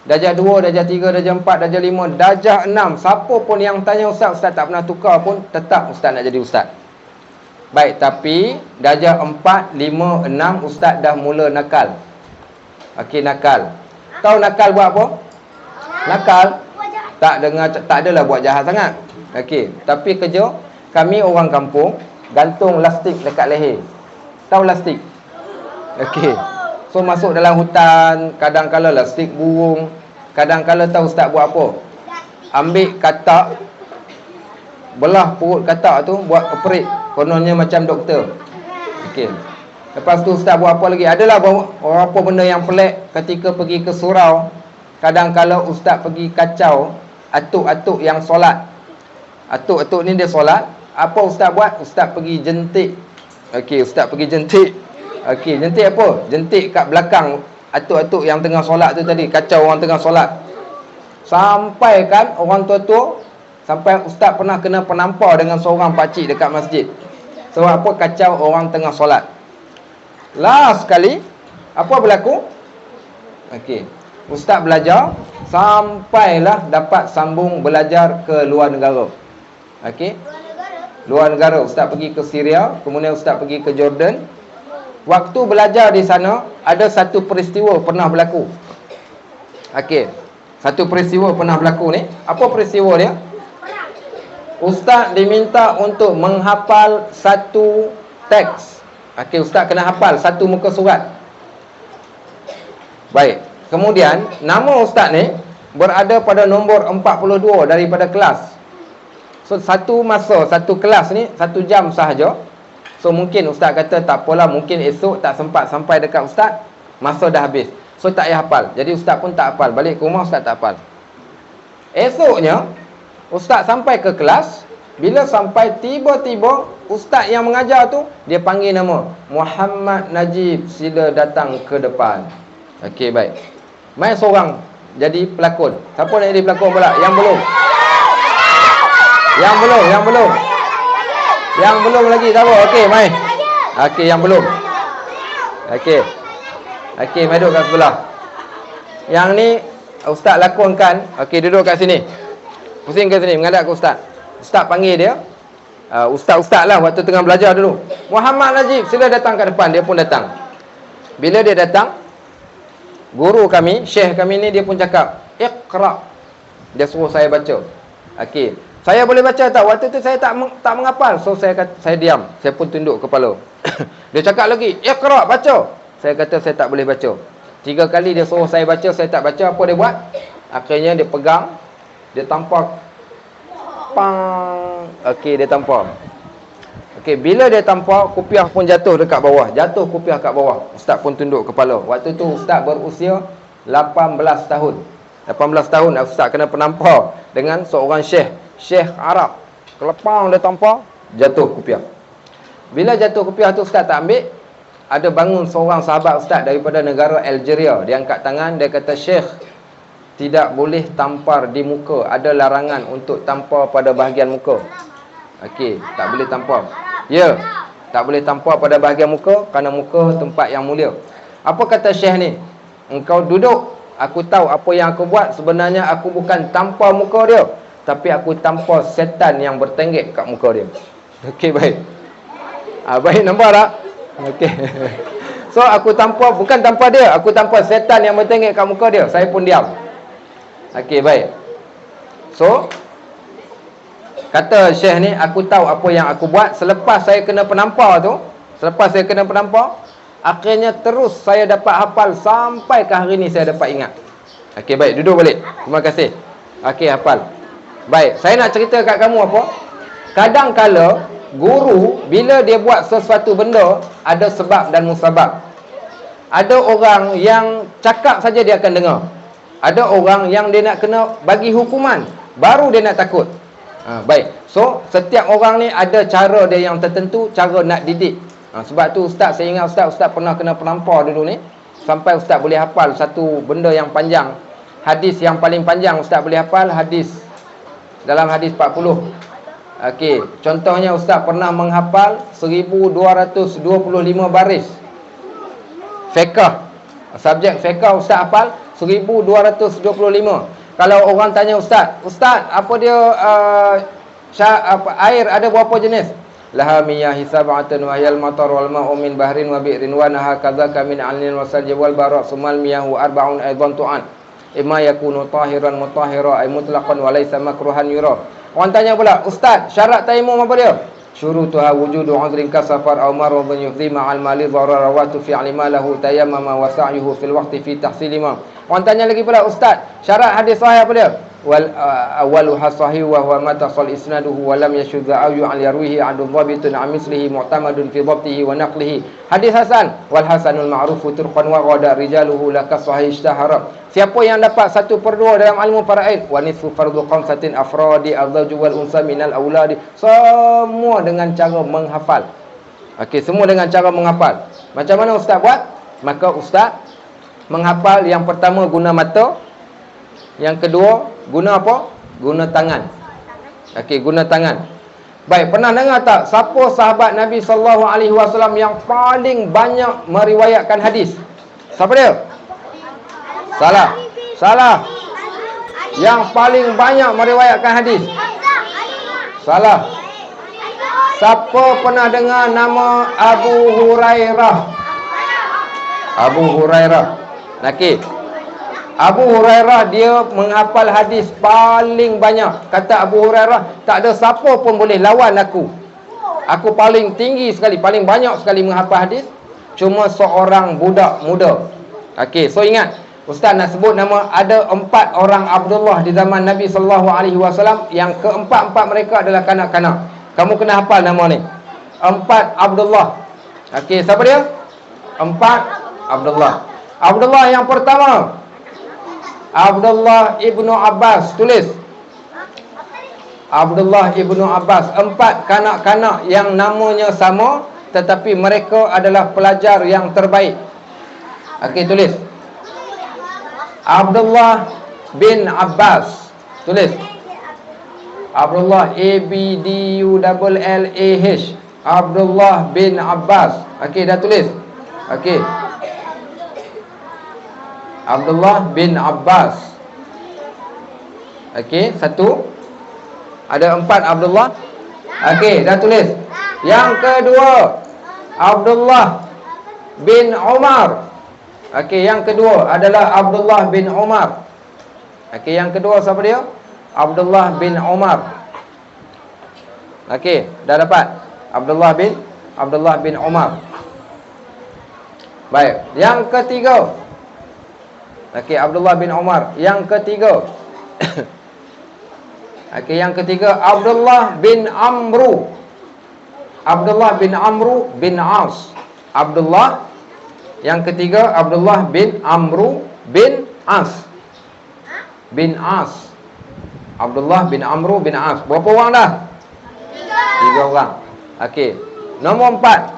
Darjah 2, darjah 3, darjah 4, darjah 5, darjah 6. Siapa pun yang tanya Ustaz, Ustaz tak pernah tukar pun, tetap Ustaz nak jadi ustaz. Baik, tapi darjah 4, 5, 6, Ustaz dah mula nakal. Okey, nakal. Tahu nakal buat apa? Nakal tak adalah buat jahat sangat. Okey, tapi kerja kami orang kampung gantung lastik dekat leher. Tahu lastik? Okey. So masuk dalam hutan, kadang-kala lastik burung, kadang-kala tahu Ustaz buat apa? Ambil katak, belah perut katak tu buat operate, kononnya macam doktor. Okey. Lepas tu Ustaz buat apa lagi? Adalah apa benda yang pelik ketika pergi ke surau. Kadang-kala Ustaz pergi kacau atuk-atuk yang solat. Atuk-atuk ni dia solat. Apa Ustaz buat? Ustaz pergi jentik. Okey, Ustaz pergi jentik. Okey, jentik apa? Jentik kat belakang atuk-atuk yang tengah solat tu tadi. Kacau orang tengah solat. Sampai kan orang tua-tua, sampai Ustaz pernah kena penampar dengan seorang pakcik dekat masjid. Sebab apa? Kacau orang tengah solat. Last sekali, apa berlaku? Okey, Ustaz belajar sampailah dapat sambung belajar ke luar negara. Okey, luar negara. Ustaz pergi ke Syria, kemudian Ustaz pergi ke Jordan. Waktu belajar di sana, ada satu peristiwa pernah berlaku. Okey, Satu peristiwa pernah berlaku ni. Apa peristiwa dia? Ustaz diminta untuk menghafal satu teks. Okey, ustaz kena hafal satu muka surat. Baik. Kemudian nama ustaz ni berada pada nombor 42 daripada kelas. So satu masa, satu kelas ni 1 jam sahaja. So mungkin ustaz kata tak apalah, mungkin esok tak sempat sampai dekat ustaz, masa dah habis. So tak payah hafal. Jadi ustaz pun tak hafal. Balik ke rumah ustaz tak hafal. Esoknya ustaz sampai ke kelas. Bila sampai, tiba-tiba ustaz yang mengajar tu, dia panggil nama Muhammad Najib, sila datang ke depan. Okey, baik. Mai seorang jadi pelakon. Siapa nak jadi pelakon pula? Yang belum? Yang belum lagi, siapa? Okey, mai. Okey, yang belum. Okey, mai duduk kat sebelah. Yang ni ustaz lakonkan. Okey, duduk kat sini. Pusing ke sini, menghadap ke ustaz. Ustaz panggil dia. Ustaz-ustaz lah waktu tengah belajar dulu. Muhammad Najib, sila datang kat depan. Dia pun datang. Bila dia datang, guru kami, syekh kami ni, dia pun cakap, Iqra. Dia suruh saya baca. Okey, saya boleh baca tak? Waktu tu saya tak menghafal. So saya diam. Saya pun tunduk kepala. Dia cakap lagi, Iqra, baca. Saya kata saya tak boleh baca. 3 kali dia suruh saya baca, saya tak baca. Apa dia buat? Akhirnya dia pegang, dia tampar. Pang. Okey, dia tampar. Okey, bila dia tampar, kopiah pun jatuh dekat bawah. Jatuh kopiah kat bawah. Ustaz pun tunduk kepala. Waktu tu ustaz berusia 18 tahun. 18 tahun ustaz kena penampar dengan seorang Syekh Arab. Kelepang dia tampar, jatuh kopiah. Bila jatuh kopiah tu ustaz tak ambil, ada bangun seorang sahabat ustaz daripada negara Algeria. Dia angkat tangan, dia kata, Syekh, tidak boleh tampar di muka. Ada larangan untuk tampar pada bahagian muka. Okey, tak boleh tampar. Ya, tak boleh tampar pada bahagian muka, kerana muka tempat yang mulia. Apa kata Syekh ni? Engkau duduk, aku tahu apa yang aku buat. Sebenarnya aku bukan tampar muka dia, tapi aku tampar setan yang bertenggek kat muka dia. Okey, baik. Baik, nampak tak? Okey. So aku tampar, bukan tampar dia, aku tampar setan yang bertenggek kat muka dia. Saya pun diam. Okey, baik. So kata Syekh ni, aku tahu apa yang aku buat. Selepas saya kena penampar tu, akhirnya terus saya dapat hafal sampai ke hari ni saya dapat ingat. Okey, baik, duduk balik. Terima kasih. Okey, hafal. Baik, saya nak cerita kat kamu apa? Kadang-kala guru bila dia buat sesuatu benda, ada sebab dan musabab. Ada orang yang cakap saja dia akan dengar. Ada orang yang dia nak kena bagi hukuman, baru dia nak takut. Baik. So setiap orang ni ada cara dia yang tertentu, cara nak didik. Sebab tu ustaz, saya ingat ustaz pernah kena penampar dulu ni, sampai ustaz boleh hafal satu benda yang panjang. Hadis yang paling panjang ustaz boleh hafal, hadis dalam hadis 40. Okey, contohnya ustaz pernah menghafal 1225 baris fiqh. Subjek fiqh ustaz hafal 1225. Kalau orang tanya ustaz, apa dia air ada berapa jenis? Laha miyahi sab'atun wa yal matar wal ma'u min bahrin wa bi'rin wa naha kadzaka min 'alnin wa salji wal bara' sumal miyahu arba'un aidan tu'an. Imma yakunu tahiran mutahhira ay mutlaqan wa laysa makruhan yura. Orang tanya pula, ustaz, syarat tayammum apa dia? Syurutuha wujudu 'udhrin ka safar aw maradun yufdhi ma'al mali dharara wa tufi'li ma lahu tayammama wa sa'yuhu fil waqti fi tahsil ma. Orang tanya lagi pula, ustaz, syarat hadis sahih apa dia? Wal awwaluha sahih wa huwa ma tasal isnaduhu wa lam yashudda aw yu'al yarwihi 'adu dhabitun 'an mislihi mu'tamadun fi dhabtihi wa naqlihi. Hadis hasan, wal hasanul ma'rufu turqan wa qada rijaluhu la ka sahih ishtahara. Siapa yang dapat 1/2 dalam ilmu faraid, wa nisfu fardhu khamsatin afradi az-zawj wal unsa minal auladi. Semua dengan cara menghafal. Okey, semua dengan cara menghafal. Macam mana ustaz buat? Maka ustaz menghafal, yang pertama guna mata, yang kedua guna apa? Guna tangan. Okey, guna tangan. Baik, pernah dengar tak siapa sahabat Nabi SAW yang paling banyak meriwayatkan hadis? Siapa dia? Salah. Yang paling banyak meriwayatkan hadis? Salah. Siapa pernah dengar nama Abu Hurairah? Okey. Abu Hurairah dia menghafal hadis paling banyak. Kata Abu Hurairah, tak ada siapa pun boleh lawan aku. Aku paling tinggi sekali, paling banyak sekali menghafal hadis. Cuma seorang budak muda. Okey, so ingat, Ustaz nak sebut nama, ada 4 orang Abdullah di zaman Nabi SAW. Yang keempat-empat mereka adalah kanak-kanak. Kamu kena hafal nama ni. 4 Abdullah. Okey, siapa dia? 4 Abdullah. Abdullah yang pertama, Abdullah ibnu Abbas. Tulis Abdullah ibnu Abbas. 4 kanak-kanak yang namanya sama, tetapi mereka adalah pelajar yang terbaik. Okey, tulis Abdullah bin Abbas. Tulis Abdullah, ABDULLAH. Abdullah bin Abbas. Okey, dah tulis? Okey, Abdullah bin Abbas. Okey, satu. Ada 4 Abdullah. Okey, dah tulis. Yang kedua, Abdullah bin Umar. Okey, yang kedua adalah Abdullah bin Umar. Okey, yang kedua siapa dia? Abdullah bin Umar. Okey, dah dapat? Abdullah bin Umar. Baik, yang ketiga. Okey, Abdullah bin Umar. Yang ketiga. Okey, yang ketiga Abdullah bin Amru. Abdullah bin Amru bin As. Abdullah. Yang ketiga Abdullah bin Amru bin As. Bin As. Abdullah bin Amru bin As. Berapa orang dah? 3 orang. Okey. Nombor 4,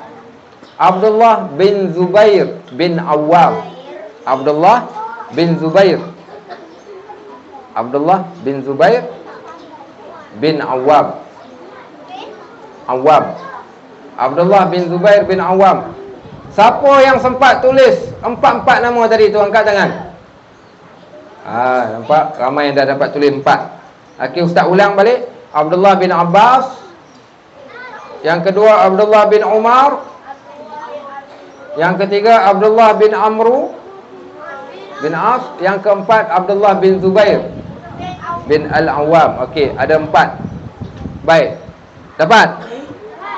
Abdullah bin Zubair bin Awwam. Abdullah bin Zubair. Abdullah bin Zubair bin Awwam. Awwam. Abdullah bin Zubair bin Awwam. Siapa yang sempat tulis 4 nama tadi tu, angkat tangan. Nampak? Ramai yang dah dapat tulis 4. Okey, Ustaz ulang balik. Abdullah bin Abbas. Yang kedua Abdullah bin Umar. Yang ketiga Abdullah bin Amru bin As. Yang keempat Abdullah bin Zubair bin Al-Awwam. Okey, ada 4. Baik. Dapat?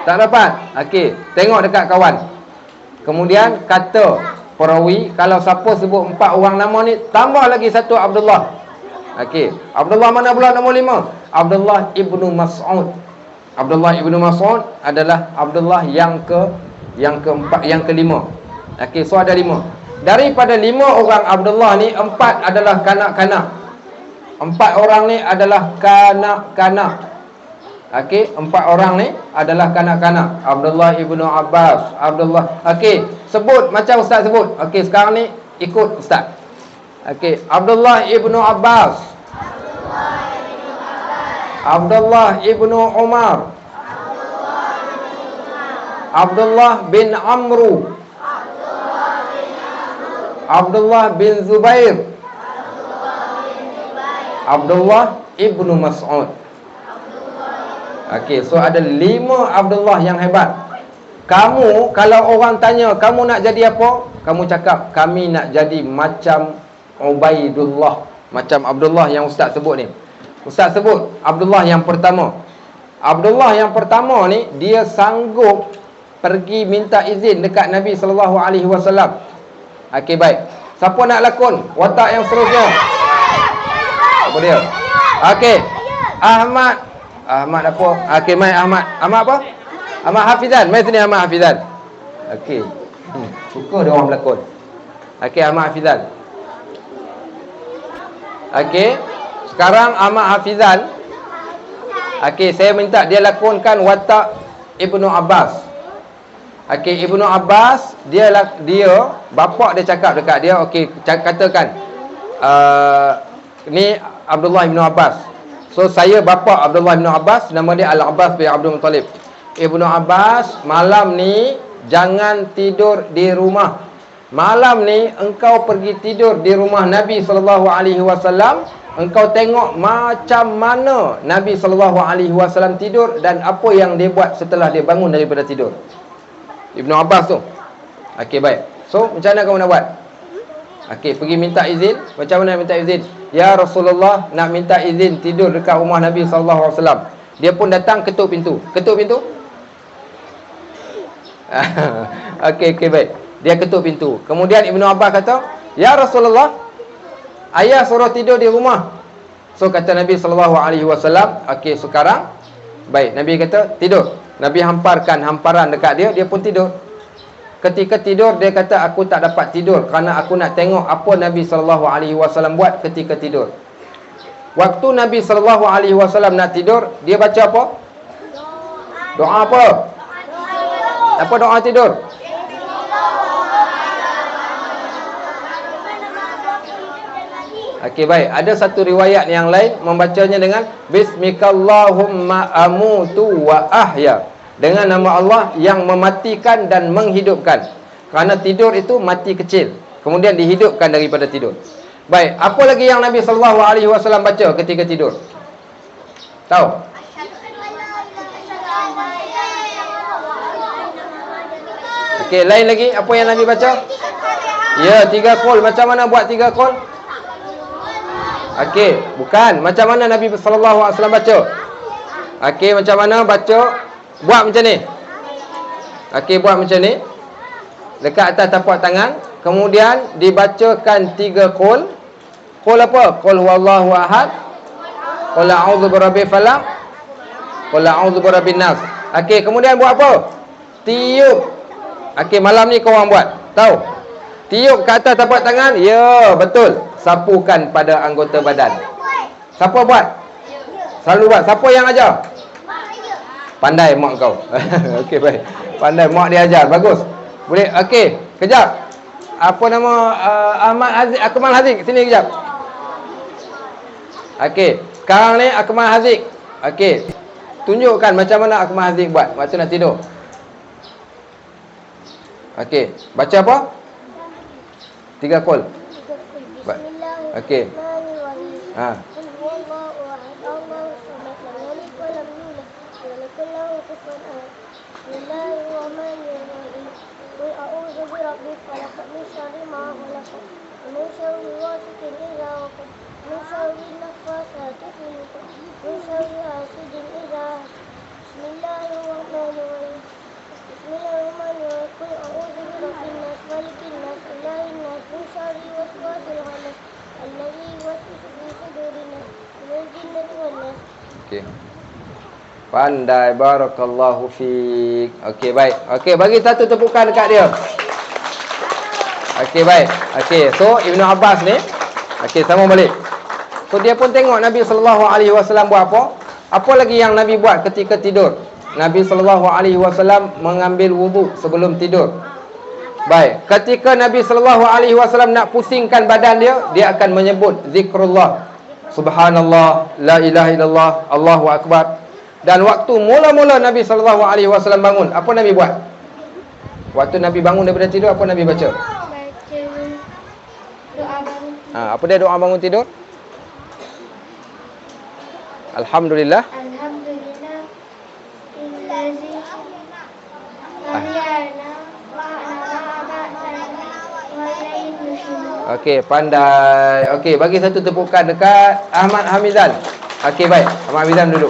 Tak dapat? Okey, tengok dekat kawan. Kemudian kata perawi, kalau siapa sebut 4 orang nama ni, tambah lagi 1 Abdullah. Okey, Abdullah mana pula nombor 5? Abdullah ibnu Mas'ud. Abdullah ibnu Mas'ud adalah Abdullah yang keempat, yang kelima. Okey, so ada 5. Daripada 5 orang Abdullah ni, 4 adalah kanak-kanak. 4 orang ni adalah kanak-kanak. Okey, 4 orang ni adalah kanak-kanak. Abdullah ibnu Abbas, Abdullah. Okey, sebut macam Ustaz sebut. Okey, sekarang ni ikut Ustaz. Okey, Abdullah ibnu Abbas. Abdullah ibnu Umar. Abdullah bin Amru. Abdullah bin Zubair. Abdullah ibnu Mas'ud. Okey, so ada 5 Abdullah yang hebat. Kamu, kalau orang tanya, kamu nak jadi apa? Kamu cakap, kami nak jadi macam Ubaidullah. Macam Abdullah yang Ustaz sebut ni. Ustaz sebut Abdullah yang pertama. Abdullah yang pertama ni, dia sanggup pergi minta izin dekat Nabi SAW. Okey, baik. Siapa nak lakon watak yang seterusnya? Apa dia? Okey, Ahmad apa? Okey, mai Ahmad. Ahmad apa? Ahmad Hafizan. Mai sini Ahmad Hafizan. Okey. Suka dia orang berlakon. Okey, Ahmad Hafizan. Okey. Sekarang Ahmad Hafizan. Okey, saya minta dia lakonkan watak Ibnu Abbas. Okey, Ibnu Abbas, dia bapak dia cakap dekat dia, okey, katakan ni Abdullah bin Abbas. So saya bapa Abdullah bin Abbas, nama dia Al-Abbas bin Abdul Muttalib. Ibnu Abbas, malam ni jangan tidur di rumah. Malam ni engkau pergi tidur di rumah Nabi SAW. Engkau tengok macam mana Nabi SAW tidur dan apa yang dia buat setelah dia bangun daripada tidur. Ibnu Abbas tu. Okey, baik. So macam mana kamu nak buat? Okey, pergi minta izin. Macam mana minta izin? Ya Rasulullah, nak minta izin tidur dekat rumah Nabi SAW. Dia pun datang ketuk pintu. Ketuk pintu? Okey, baik. Dia ketuk pintu. Kemudian Ibnu Abbas kata, "Ya Rasulullah, ayah suruh tidur di rumah." So kata Nabi SAW, "Okey, sekarang baik." Nabi kata, "Tidur." Nabi hamparkan hamparan dekat dia, dia pun tidur. Ketika tidur, dia kata, "Aku tak dapat tidur kerana aku nak tengok apa Nabi SAW buat ketika tidur." Waktu Nabi SAW nak tidur, dia baca apa? Doa apa? Apa doa tidur? Okey, baik. Ada satu riwayat yang lain membacanya dengan Bismikallahumma amutu wa ahya. Dengan nama Allah yang mematikan dan menghidupkan. Kerana tidur itu mati kecil, kemudian dihidupkan daripada tidur. Baik, apa lagi yang Nabi SAW baca ketika tidur? Tahu? Okey, lain lagi apa yang Nabi baca? Ya, 3 qul. Macam mana buat 3 qul? Okey, bukan. Macam mana Nabi SAW baca? Okey, macam mana baca? Buat macam ni. Okey, buat macam ni. Dekat atas tapak tangan. Kemudian dibacakan 3 qul. Qul apa? Qul huwallahu ahad. Qul a'udzu birabbil falaq. Qul a'udzu birabbin nas. Okey, kemudian buat apa? Tiup. Okey, malam ni kau orang buat. Tahu? Tiup ke atas tapak tangan. Ya, betul. Sapukan pada anggota badan. Siapa buat? Selalu buat. Siapa yang ajar? Pandai mak kau. Okey, baik. Pandai mak dia ajar. Bagus. Boleh. Okey, kejap. Apa nama Ahmad Haziq, Akmal Haziq, sini kejap. Okey, sekarang ni Akmal Haziq. Okey. Tunjukkan macam mana Akmal Haziq buat waktu nak tidur. Okey, baca apa? 3 qul. Okey. Ha. Okey. Pandai, barakallahu fiik. Okey, baik. Okey, bagi satu tepukan dekat dia. Okey, baik. Okey, so Ibnu Abbas ni, okey, sama balik. So dia pun tengok Nabi SAW buat apa. Apa lagi yang Nabi buat ketika tidur? Nabi SAW mengambil wudu sebelum tidur. Baik, ketika Nabi SAW nak pusingkan badan dia, dia akan menyebut zikrullah. Subhanallah, la ilaha illallah, Allahu akbar. Dan waktu mula-mula Nabi SAW bangun, apa Nabi buat? Waktu Nabi bangun daripada tidur, apa Nabi baca? Baca doa bangun. Apa dia doa bangun tidur? Alhamdulillah. Alhamdulillah. Illazi ahyana wa Okey, pandai. Okey, bagi satu tepukan dekat Ahmad Hamizan. Okey, baik. Ahmad Hamizan duduk.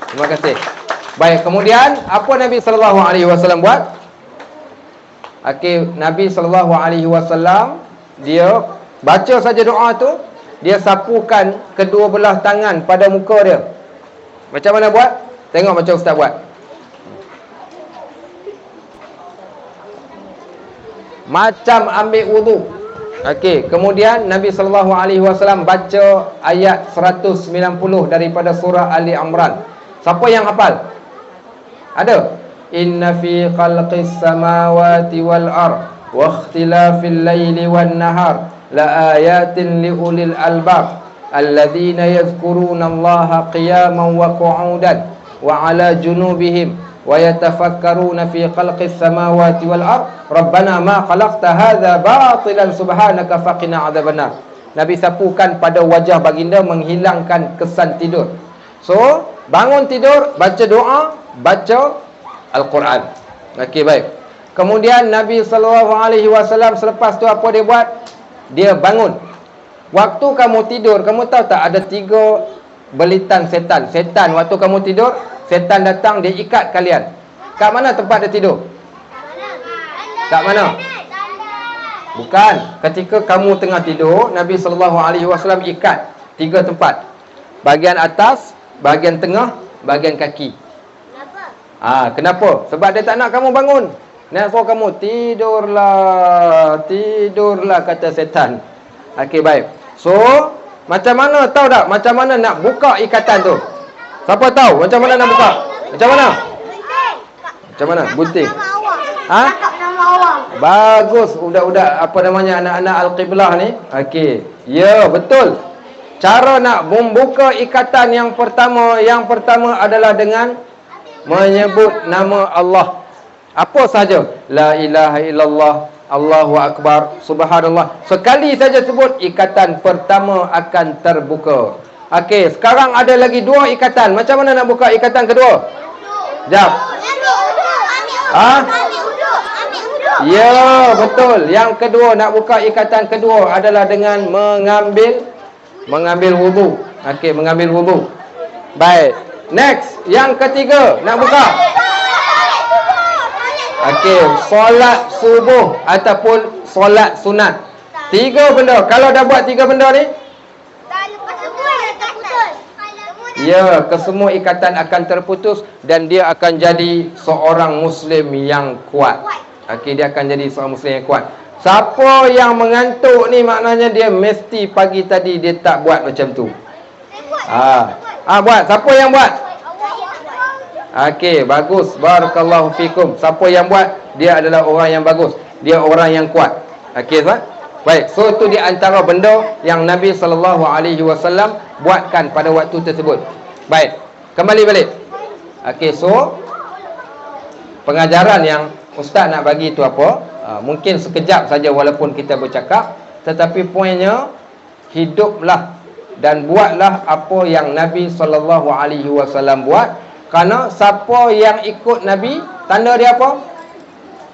Terima kasih. Baik, kemudian apa Nabi SAW buat? Okey, Nabi SAW dia baca saja doa tu, dia sapukan kedua belah tangan pada muka dia. Macam mana buat? Tengok macam ustaz buat. Macam ambil wudu. Okey, kemudian Nabi SAW baca ayat 190 daripada surah Ali Imran. Siapa yang hafal? Ada? Inna fi khalqis samawati wal ard wa ikhtilafil laili wan nahar la ayatin liulil albab alladzina yadhkuruna Allaha qiyaman wa qu'udan wa 'ala junubihim wa yatafakkaruna fi khalqis samawati wal ard rabbana ma khalaqta hadza batilan subhanaka faqina adzabannar. Nabi sapukan pada wajah baginda menghilangkan kesan tidur. So, bangun tidur, baca doa, baca Al-Quran. Okey, baik. Kemudian Nabi SAW selepas tu apa dia buat? dia bangun. Waktu kamu tidur, kamu tahu tak ada 3 belitan setan. Setan waktu kamu tidur, setan datang dia ikat kalian. Kat mana tempat dia tidur? Kat mana? Bukan. Ketika kamu tengah tidur, Nabi SAW ikat 3 tempat. Bahagian atas, bahagian tengah, bahagian kaki. Kenapa? Sebab dia tak nak kamu bangun. Dia suruh kamu tidurlah, kata setan. Okey, baik. So, macam mana tahu tak? Macam mana nak buka ikatan tu? Siapa tahu macam mana nak buka? Macam mana? Macam mana? Gunting. Bagus budak-budak apa namanya anak-anak Al-Qiblah ni. Okey. Ya, betul. Cara nak membuka ikatan yang pertama adalah dengan menyebut nama Allah. Apa sahaja? La ilaha illallah, Allahu akbar, subhanallah. Sekali saja sebut, ikatan pertama akan terbuka. Okey, sekarang ada lagi 2 ikatan. Macam mana nak buka ikatan kedua? Jap. Ya, betul. Yang kedua, nak buka ikatan kedua adalah dengan mengambil wudu. Okey, mengambil wudu. Baik. Next, yang ketiga, nak buka. Okey, solat subuh ataupun solat sunat. 3 benda. Kalau dah buat 3 benda ni, ya, kesemua ikatan akan terputus dan dia akan jadi seorang Muslim yang kuat. Okey, dia akan jadi seorang Muslim yang kuat. Siapa yang mengantuk ni maknanya dia mesti pagi tadi dia tak buat macam tu. Buat. Siapa yang buat? Okey, bagus. Barakallahu fikum. Siapa yang buat, dia adalah orang yang bagus. Dia orang yang kuat. Okey, tuan? Baik, so itu di antara benda yang Nabi SAW buatkan pada waktu tersebut. Baik, kembali balik. Okey, so pengajaran yang Ustaz nak bagi tu apa? Mungkin sekejap saja walaupun kita bercakap, tetapi poinnya, hiduplah dan buatlah apa yang Nabi SAW buat. Kerana siapa yang ikut Nabi, tanda dia apa?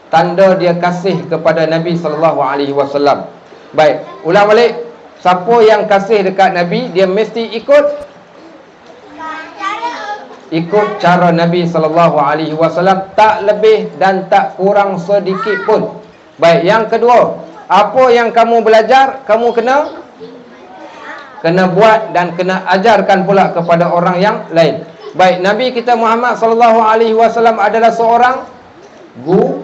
Tanda dia kasih kepada Nabi SAW. Baik, ulang balik. Siapa yang kasih dekat Nabi, dia mesti ikut cara Nabi SAW, tak lebih dan tak kurang sedikit pun. Baik, yang kedua, apa yang kamu belajar, kamu kena buat dan kena ajarkan pula kepada orang yang lain. Baik, Nabi kita Muhammad SAW adalah seorang guru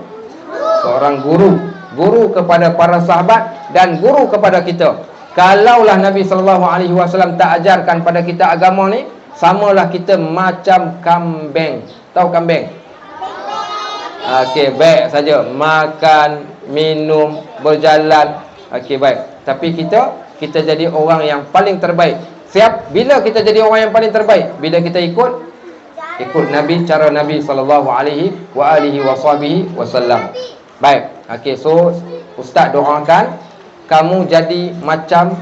kepada para sahabat dan guru kepada kita. Kalaulah Nabi SAW tak ajarkan pada kita agama ni, samalah kita macam kambing. Tahu kambing? Okey, baik saja. Makan, minum, berjalan. Okey, baik. Tapi kita jadi orang yang paling terbaik. Siap? Bila kita jadi orang yang paling terbaik? Bila kita ikut Nabi, cara Nabi SAW. Baik. Okey, so Ustaz doakan kamu jadi macam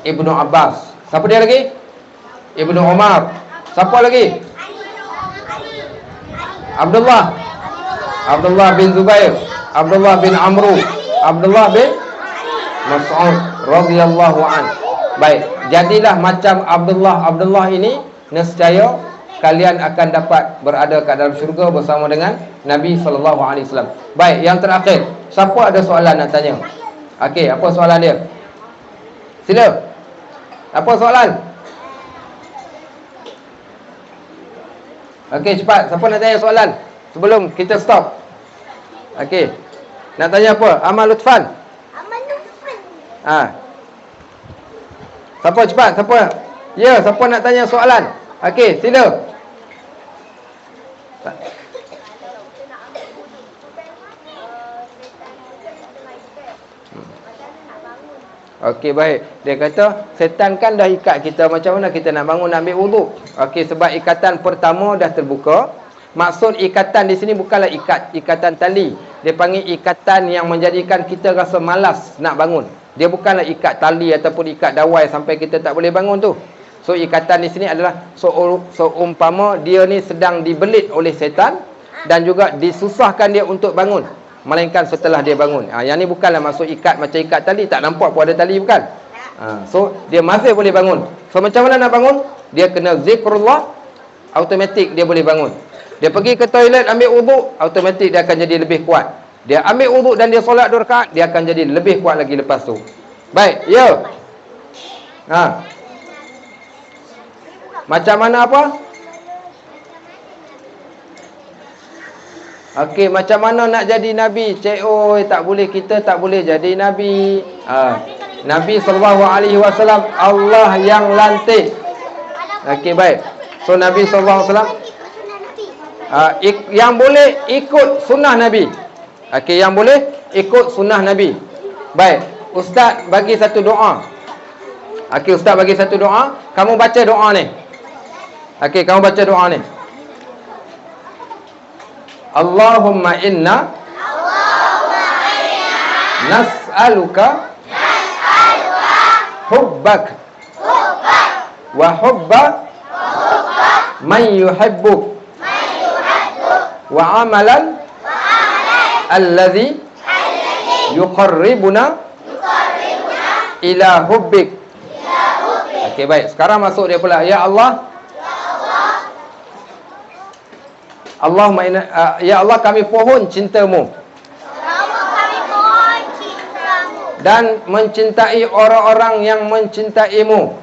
Ibnu Abbas. Siapa dia lagi? Ibnu Umar. Siapa lagi? Abdullah bin Zubair, Abdullah bin Amru, Abdullah bin Mas'ud radhiyallahu an. Baik, jadilah macam Abdullah ini, nescaya kalian akan dapat berada kat dalam syurga bersama dengan Nabi SAW. Baik, yang terakhir, siapa ada soalan nak tanya? Okey, apa soalan dia? Sila. Apa soalan? Okey, cepat. Siapa nak tanya soalan sebelum kita stop? Okey. Nak tanya apa? Amal Lutfan. Siapa cepat? Siapa? Ya, siapa nak tanya soalan? Okey, sila. Okey, baik. Dia kata, setan kan dah ikat kita, macam mana kita nak bangun, nak ambil wuduk? Okey, sebab ikatan pertama dah terbuka. Maksud ikatan di sini bukanlah ikatan tali. Dia panggil ikatan yang menjadikan kita rasa malas nak bangun. Dia bukanlah ikat tali ataupun ikat dawai sampai kita tak boleh bangun tu. So, ikatan di sini adalah seumpama dia ni sedang dibelit oleh setan dan juga disusahkan dia untuk bangun. melainkan setelah dia bangun. Yang ni bukanlah masuk ikat macam ikat tali, tak nampak pun ada tali, bukan. So dia masih boleh bangun. So macam mana nak bangun? Dia kena zikrullah, automatik dia boleh bangun. Dia pergi ke toilet ambil wuduk, automatik dia akan jadi lebih kuat. Dia ambil wuduk dan dia solat 2 rakaat, dia akan jadi lebih kuat lagi lepas tu. Baik, ya. Macam mana apa? Okey, macam mana nak jadi Nabi? Cik, tak boleh, kita tak boleh jadi Nabi. Nabi SAW, Allah yang lantik. Okey, baik. So, Nabi SAW, yang boleh ikut sunnah Nabi. Okey, yang boleh ikut sunnah Nabi. Baik, Ustaz bagi satu doa. Okey, Ustaz bagi satu doa. Kamu baca doa ni. Okey, kamu baca doa ni. Allahumma inna nas'aluka hubbak wa hubba man yuhibbuk wa amalan alladhi yuqarribuna ila hubbik. Okey, baik. Sekarang masuk dia pula. Ya Allah, Allahumma inna, ya Allah, kami pohon cintamu dan mencintai orang-orang yang mencintaimu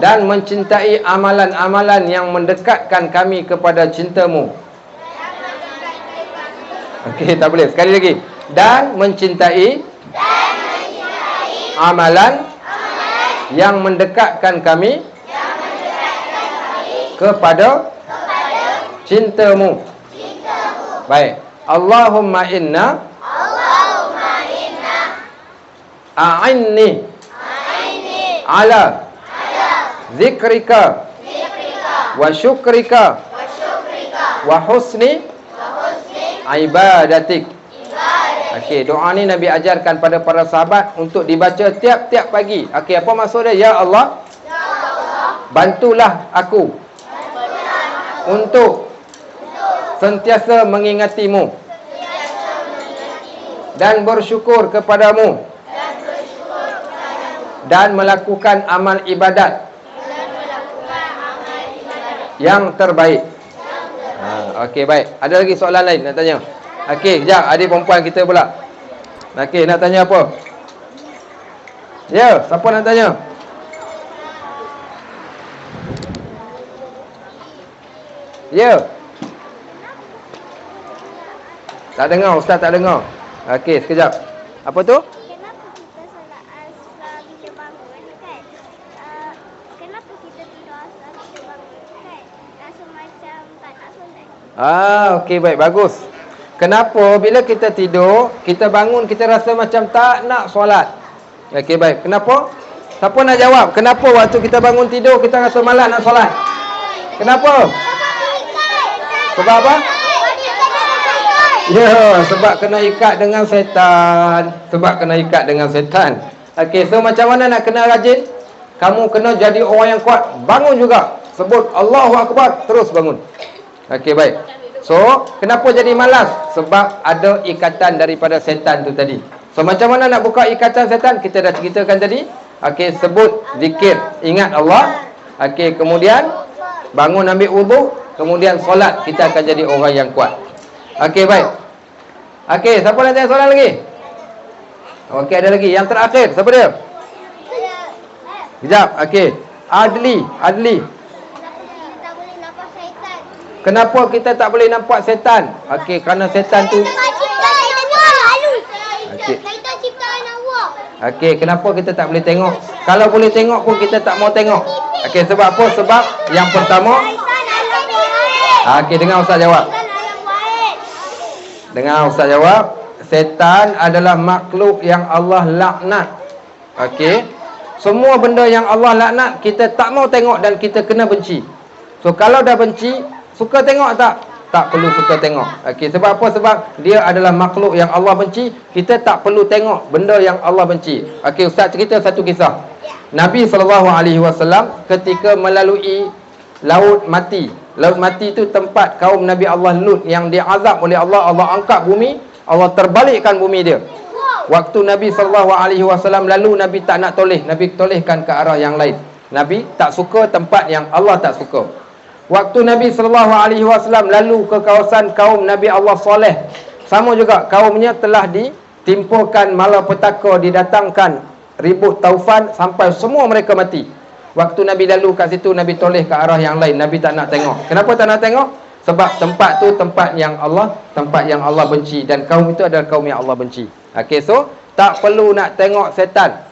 dan mencintai amalan-amalan yang mendekatkan kami kepada cintamu. Okey, tak boleh. Sekali lagi. Dan mencintai amalan yang mendekatkan kami kepada cintamu. Baik. Allahumma inna a'inni ala zikrika wa syukrika wa husni ibadatik. Okey, doa ni Nabi ajarkan pada para sahabat untuk dibaca tiap-tiap pagi. Okey, apa maksud dia? Ya Allah, bantulah aku untuk sentiasa mengingatimu dan bersyukur kepadamu dan melakukan amal ibadat yang terbaik. Okey, baik. Ada lagi soalan lain nak tanya? Okey, kejap. Adik perempuan kita pula. Okey, nak tanya apa? Ya, siapa nak tanya? Ya. Tak dengar, Ustaz tak dengar. Okey, sekejap. Apa tu? Kenapa kita solat asar kita bangun kan? Kenapa kita tidur asar kita bangun kan? Rasa macam tak nak solat. Okey, baik, bagus. Kenapa bila kita tidur, kita bangun, kita rasa macam tak nak solat? Okey, baik. Kenapa? Siapa nak jawab? Kenapa waktu kita bangun tidur, kita rasa malas nak solat? Kenapa? Sebab apa? Ya, sebab kena ikat dengan setan. Sebab kena ikat dengan setan. Okey, so macam mana nak kena rajin? Kamu kena jadi orang yang kuat. Bangun juga. Sebut Allahu Akbar, terus bangun. Okey, baik. So, kenapa jadi malas? Sebab ada ikatan daripada setan tu tadi. So, macam mana nak buka ikatan setan? Kita dah ceritakan tadi. Okey, sebut zikir, ingat Allah. Okey, kemudian bangun ambil wuduk, kemudian solat, kita akan jadi orang yang kuat. Okey, baik. Okey, siapa nak tanya soalan lagi? Okey, ada lagi. Yang terakhir, siapa dia? Sekejap, okey. Adli. Kenapa kita tak boleh nampak setan? Okey, kerana setan tu... Okey, kenapa kita tak boleh tengok? Kalau boleh tengok pun kita tak mau tengok. Okey, sebab apa? Sebab yang pertama... Okey, dengar Ustaz jawab. Dengar Ustaz jawab. Setan adalah makhluk yang Allah laknat. Okey. Semua benda yang Allah laknat, kita tak mau tengok dan kita kena benci. So, kalau dah benci, suka tengok tak? Tak perlu suka tengok. Okey, sebab apa? Sebab dia adalah makhluk yang Allah benci. Kita tak perlu tengok benda yang Allah benci. Okey, Ustaz cerita satu kisah. Nabi SAW ketika melalui laut mati, Laut Mati itu tempat kaum Nabi Allah Lut yang diazab oleh Allah. Allah angkat bumi, Allah terbalikkan bumi dia. Waktu Nabi SAW lalu, Nabi tak nak toleh, Nabi tolehkan ke arah yang lain. Nabi tak suka tempat yang Allah tak suka. Waktu Nabi SAW lalu ke kawasan kaum Nabi Allah Saleh, sama juga kaumnya telah ditimpakan malapetaka, didatangkan ribut taufan sampai semua mereka mati. Waktu Nabi lalu kat situ, Nabi toleh ke arah yang lain. Nabi tak nak tengok. Kenapa tak nak tengok? Sebab tempat tu tempat yang Allah benci, dan kaum itu adalah kaum yang Allah benci. Okey, so tak perlu nak tengok setan.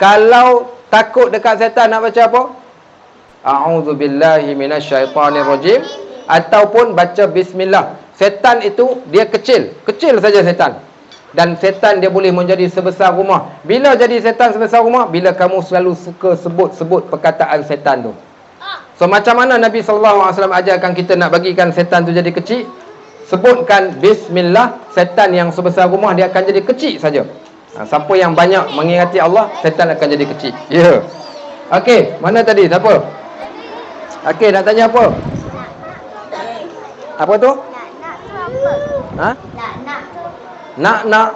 Kalau takut dekat setan, nak baca apa? A'udzubillahi minasyaitonirrajim, ataupun baca bismillah. Setan itu dia kecil saja setan. Dan setan dia boleh menjadi sebesar rumah. Bila jadi setan sebesar rumah? Bila kamu selalu suka sebut perkataan setan tu. So macam mana Nabi SAW ajarkan kita nak bagikan setan tu jadi kecil? Sebutkan bismillah, setan yang sebesar rumah dia akan jadi kecil saja. Siapa yang banyak mengingati Allah, setan akan jadi kecil. Ya. Yeah. Okey, mana tadi? Siapa? Okey, nak tanya apa? Apa tu? Nak tu apa? Ha? Nak tu. Nak. Nak.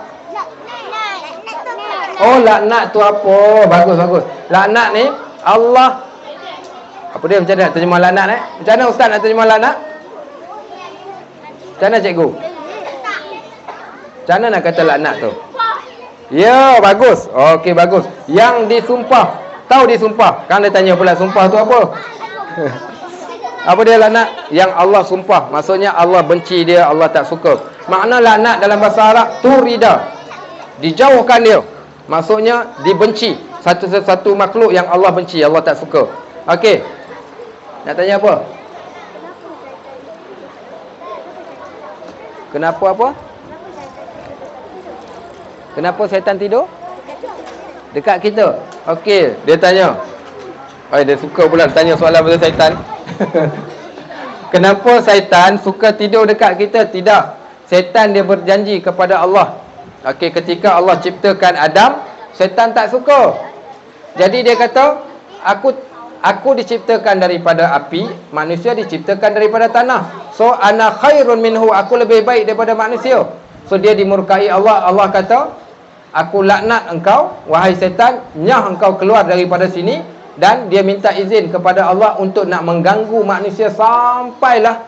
Oh, laknat tu apa? Bagus. Laknat ni Allah. Apa dia, macam mana nak terjemah laknat Macam mana ustaz nak terjemah laknat? Macam mana cikgu? Macam mana nak kata laknat tu? Ya, bagus. Okey, bagus. Yang disumpah. Tahu disumpah? Kan dia tanya pula sumpah tu apa? Apa dia laknat? Yang Allah sumpah. Maksudnya Allah benci dia, Allah tak suka. Makna laknat dalam bahasa Arab turida, dijauhkan dia. Maksudnya dibenci. Satu-satu makhluk yang Allah benci, Allah tak suka. Okey. Nak tanya apa? Kenapa apa? Kenapa syaitan tidur? Dekat kita. Okey, dia tanya. Dia suka pula tanya soalan pasal syaitan. Kenapa syaitan suka tidur dekat kita? Tidak. Syaitan dia berjanji kepada Allah. Okey, ketika Allah ciptakan Adam, syaitan tak suka. Jadi dia kata, Aku diciptakan daripada api, manusia diciptakan daripada tanah. So ana khairun minhu, aku lebih baik daripada manusia. So dia dimurkai Allah. Allah kata, aku laknat engkau wahai setan, nyah engkau keluar daripada sini. Dan dia minta izin kepada Allah untuk nak mengganggu manusia sampailah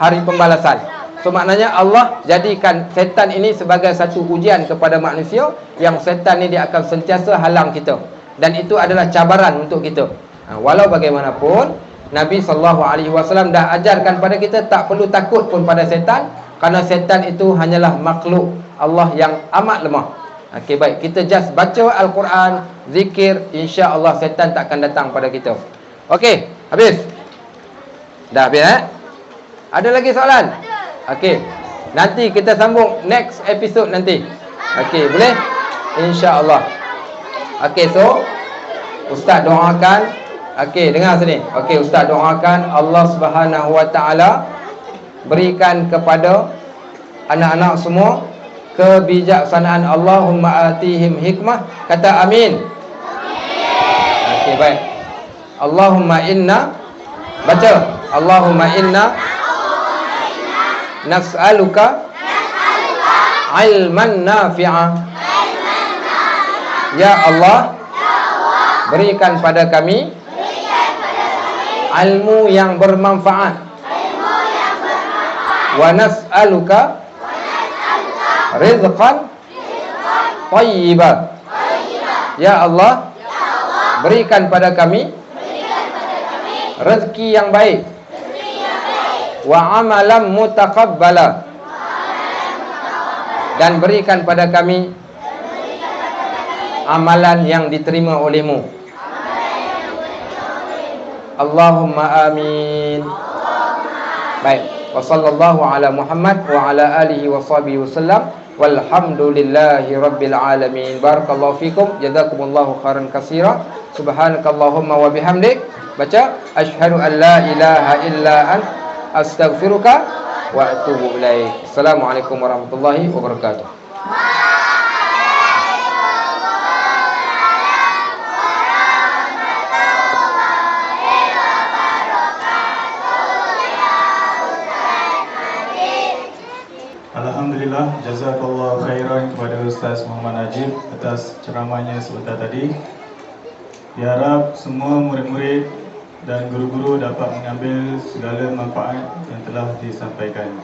hari pembalasan. So maknanya Allah jadikan setan ini sebagai satu ujian kepada manusia, yang setan ni dia akan sentiasa halang kita. Dan itu adalah cabaran untuk kita. Walau bagaimanapun, Nabi SAW dah ajarkan pada kita tak perlu takut pun pada setan, kerana setan itu hanyalah makhluk Allah yang amat lemah. Okey, baik, kita just baca Al-Quran, zikir, insya-Allah setan tak akan datang pada kita. Okey, habis. Dah habis Ada lagi soalan? Okey. Nanti kita sambung next episode nanti. Okey, boleh? Insya-Allah. Okey, so ustaz doakan. Okey, dengar sini. Okey, ustaz doakan Allah Subhanahu Wa Taala berikan kepada anak-anak semua kebijaksanaan. Allahumma atihim hikmah. Kata amin. Okey, baik. Allahumma inna, baca. Allahumma inna nas'aluka ilman nafi'a. Ya Allah, berikan pada kami ilmu yang bermanfaat. Wa nas'aluka rizqan thayyiban. Ya Allah, berikan pada kami rezeki yang baik. Wa amalan mutaqabbala, dan berikan pada kami amalan yang diterima olehmu. Allahumma amin. Baik, wa sallallahu ala Muhammad wa ala alihi wa sahbihi wasallam. Walhamdulillahi rabbil alamin. Barakallahu fikum, jazakumullahu khairan katsira. Subhanakallahumma wa bihamdik, baca asyhadu an la ilaha illa ant, astaghfiruka wa atubu ilaik. Assalamualaikum warahmatullahi wabarakatuh. Ustaz Muhammad Najib atas ceramahnya sebentar tadi. Diharap semua murid-murid dan guru-guru dapat mengambil segala manfaat yang telah disampaikan.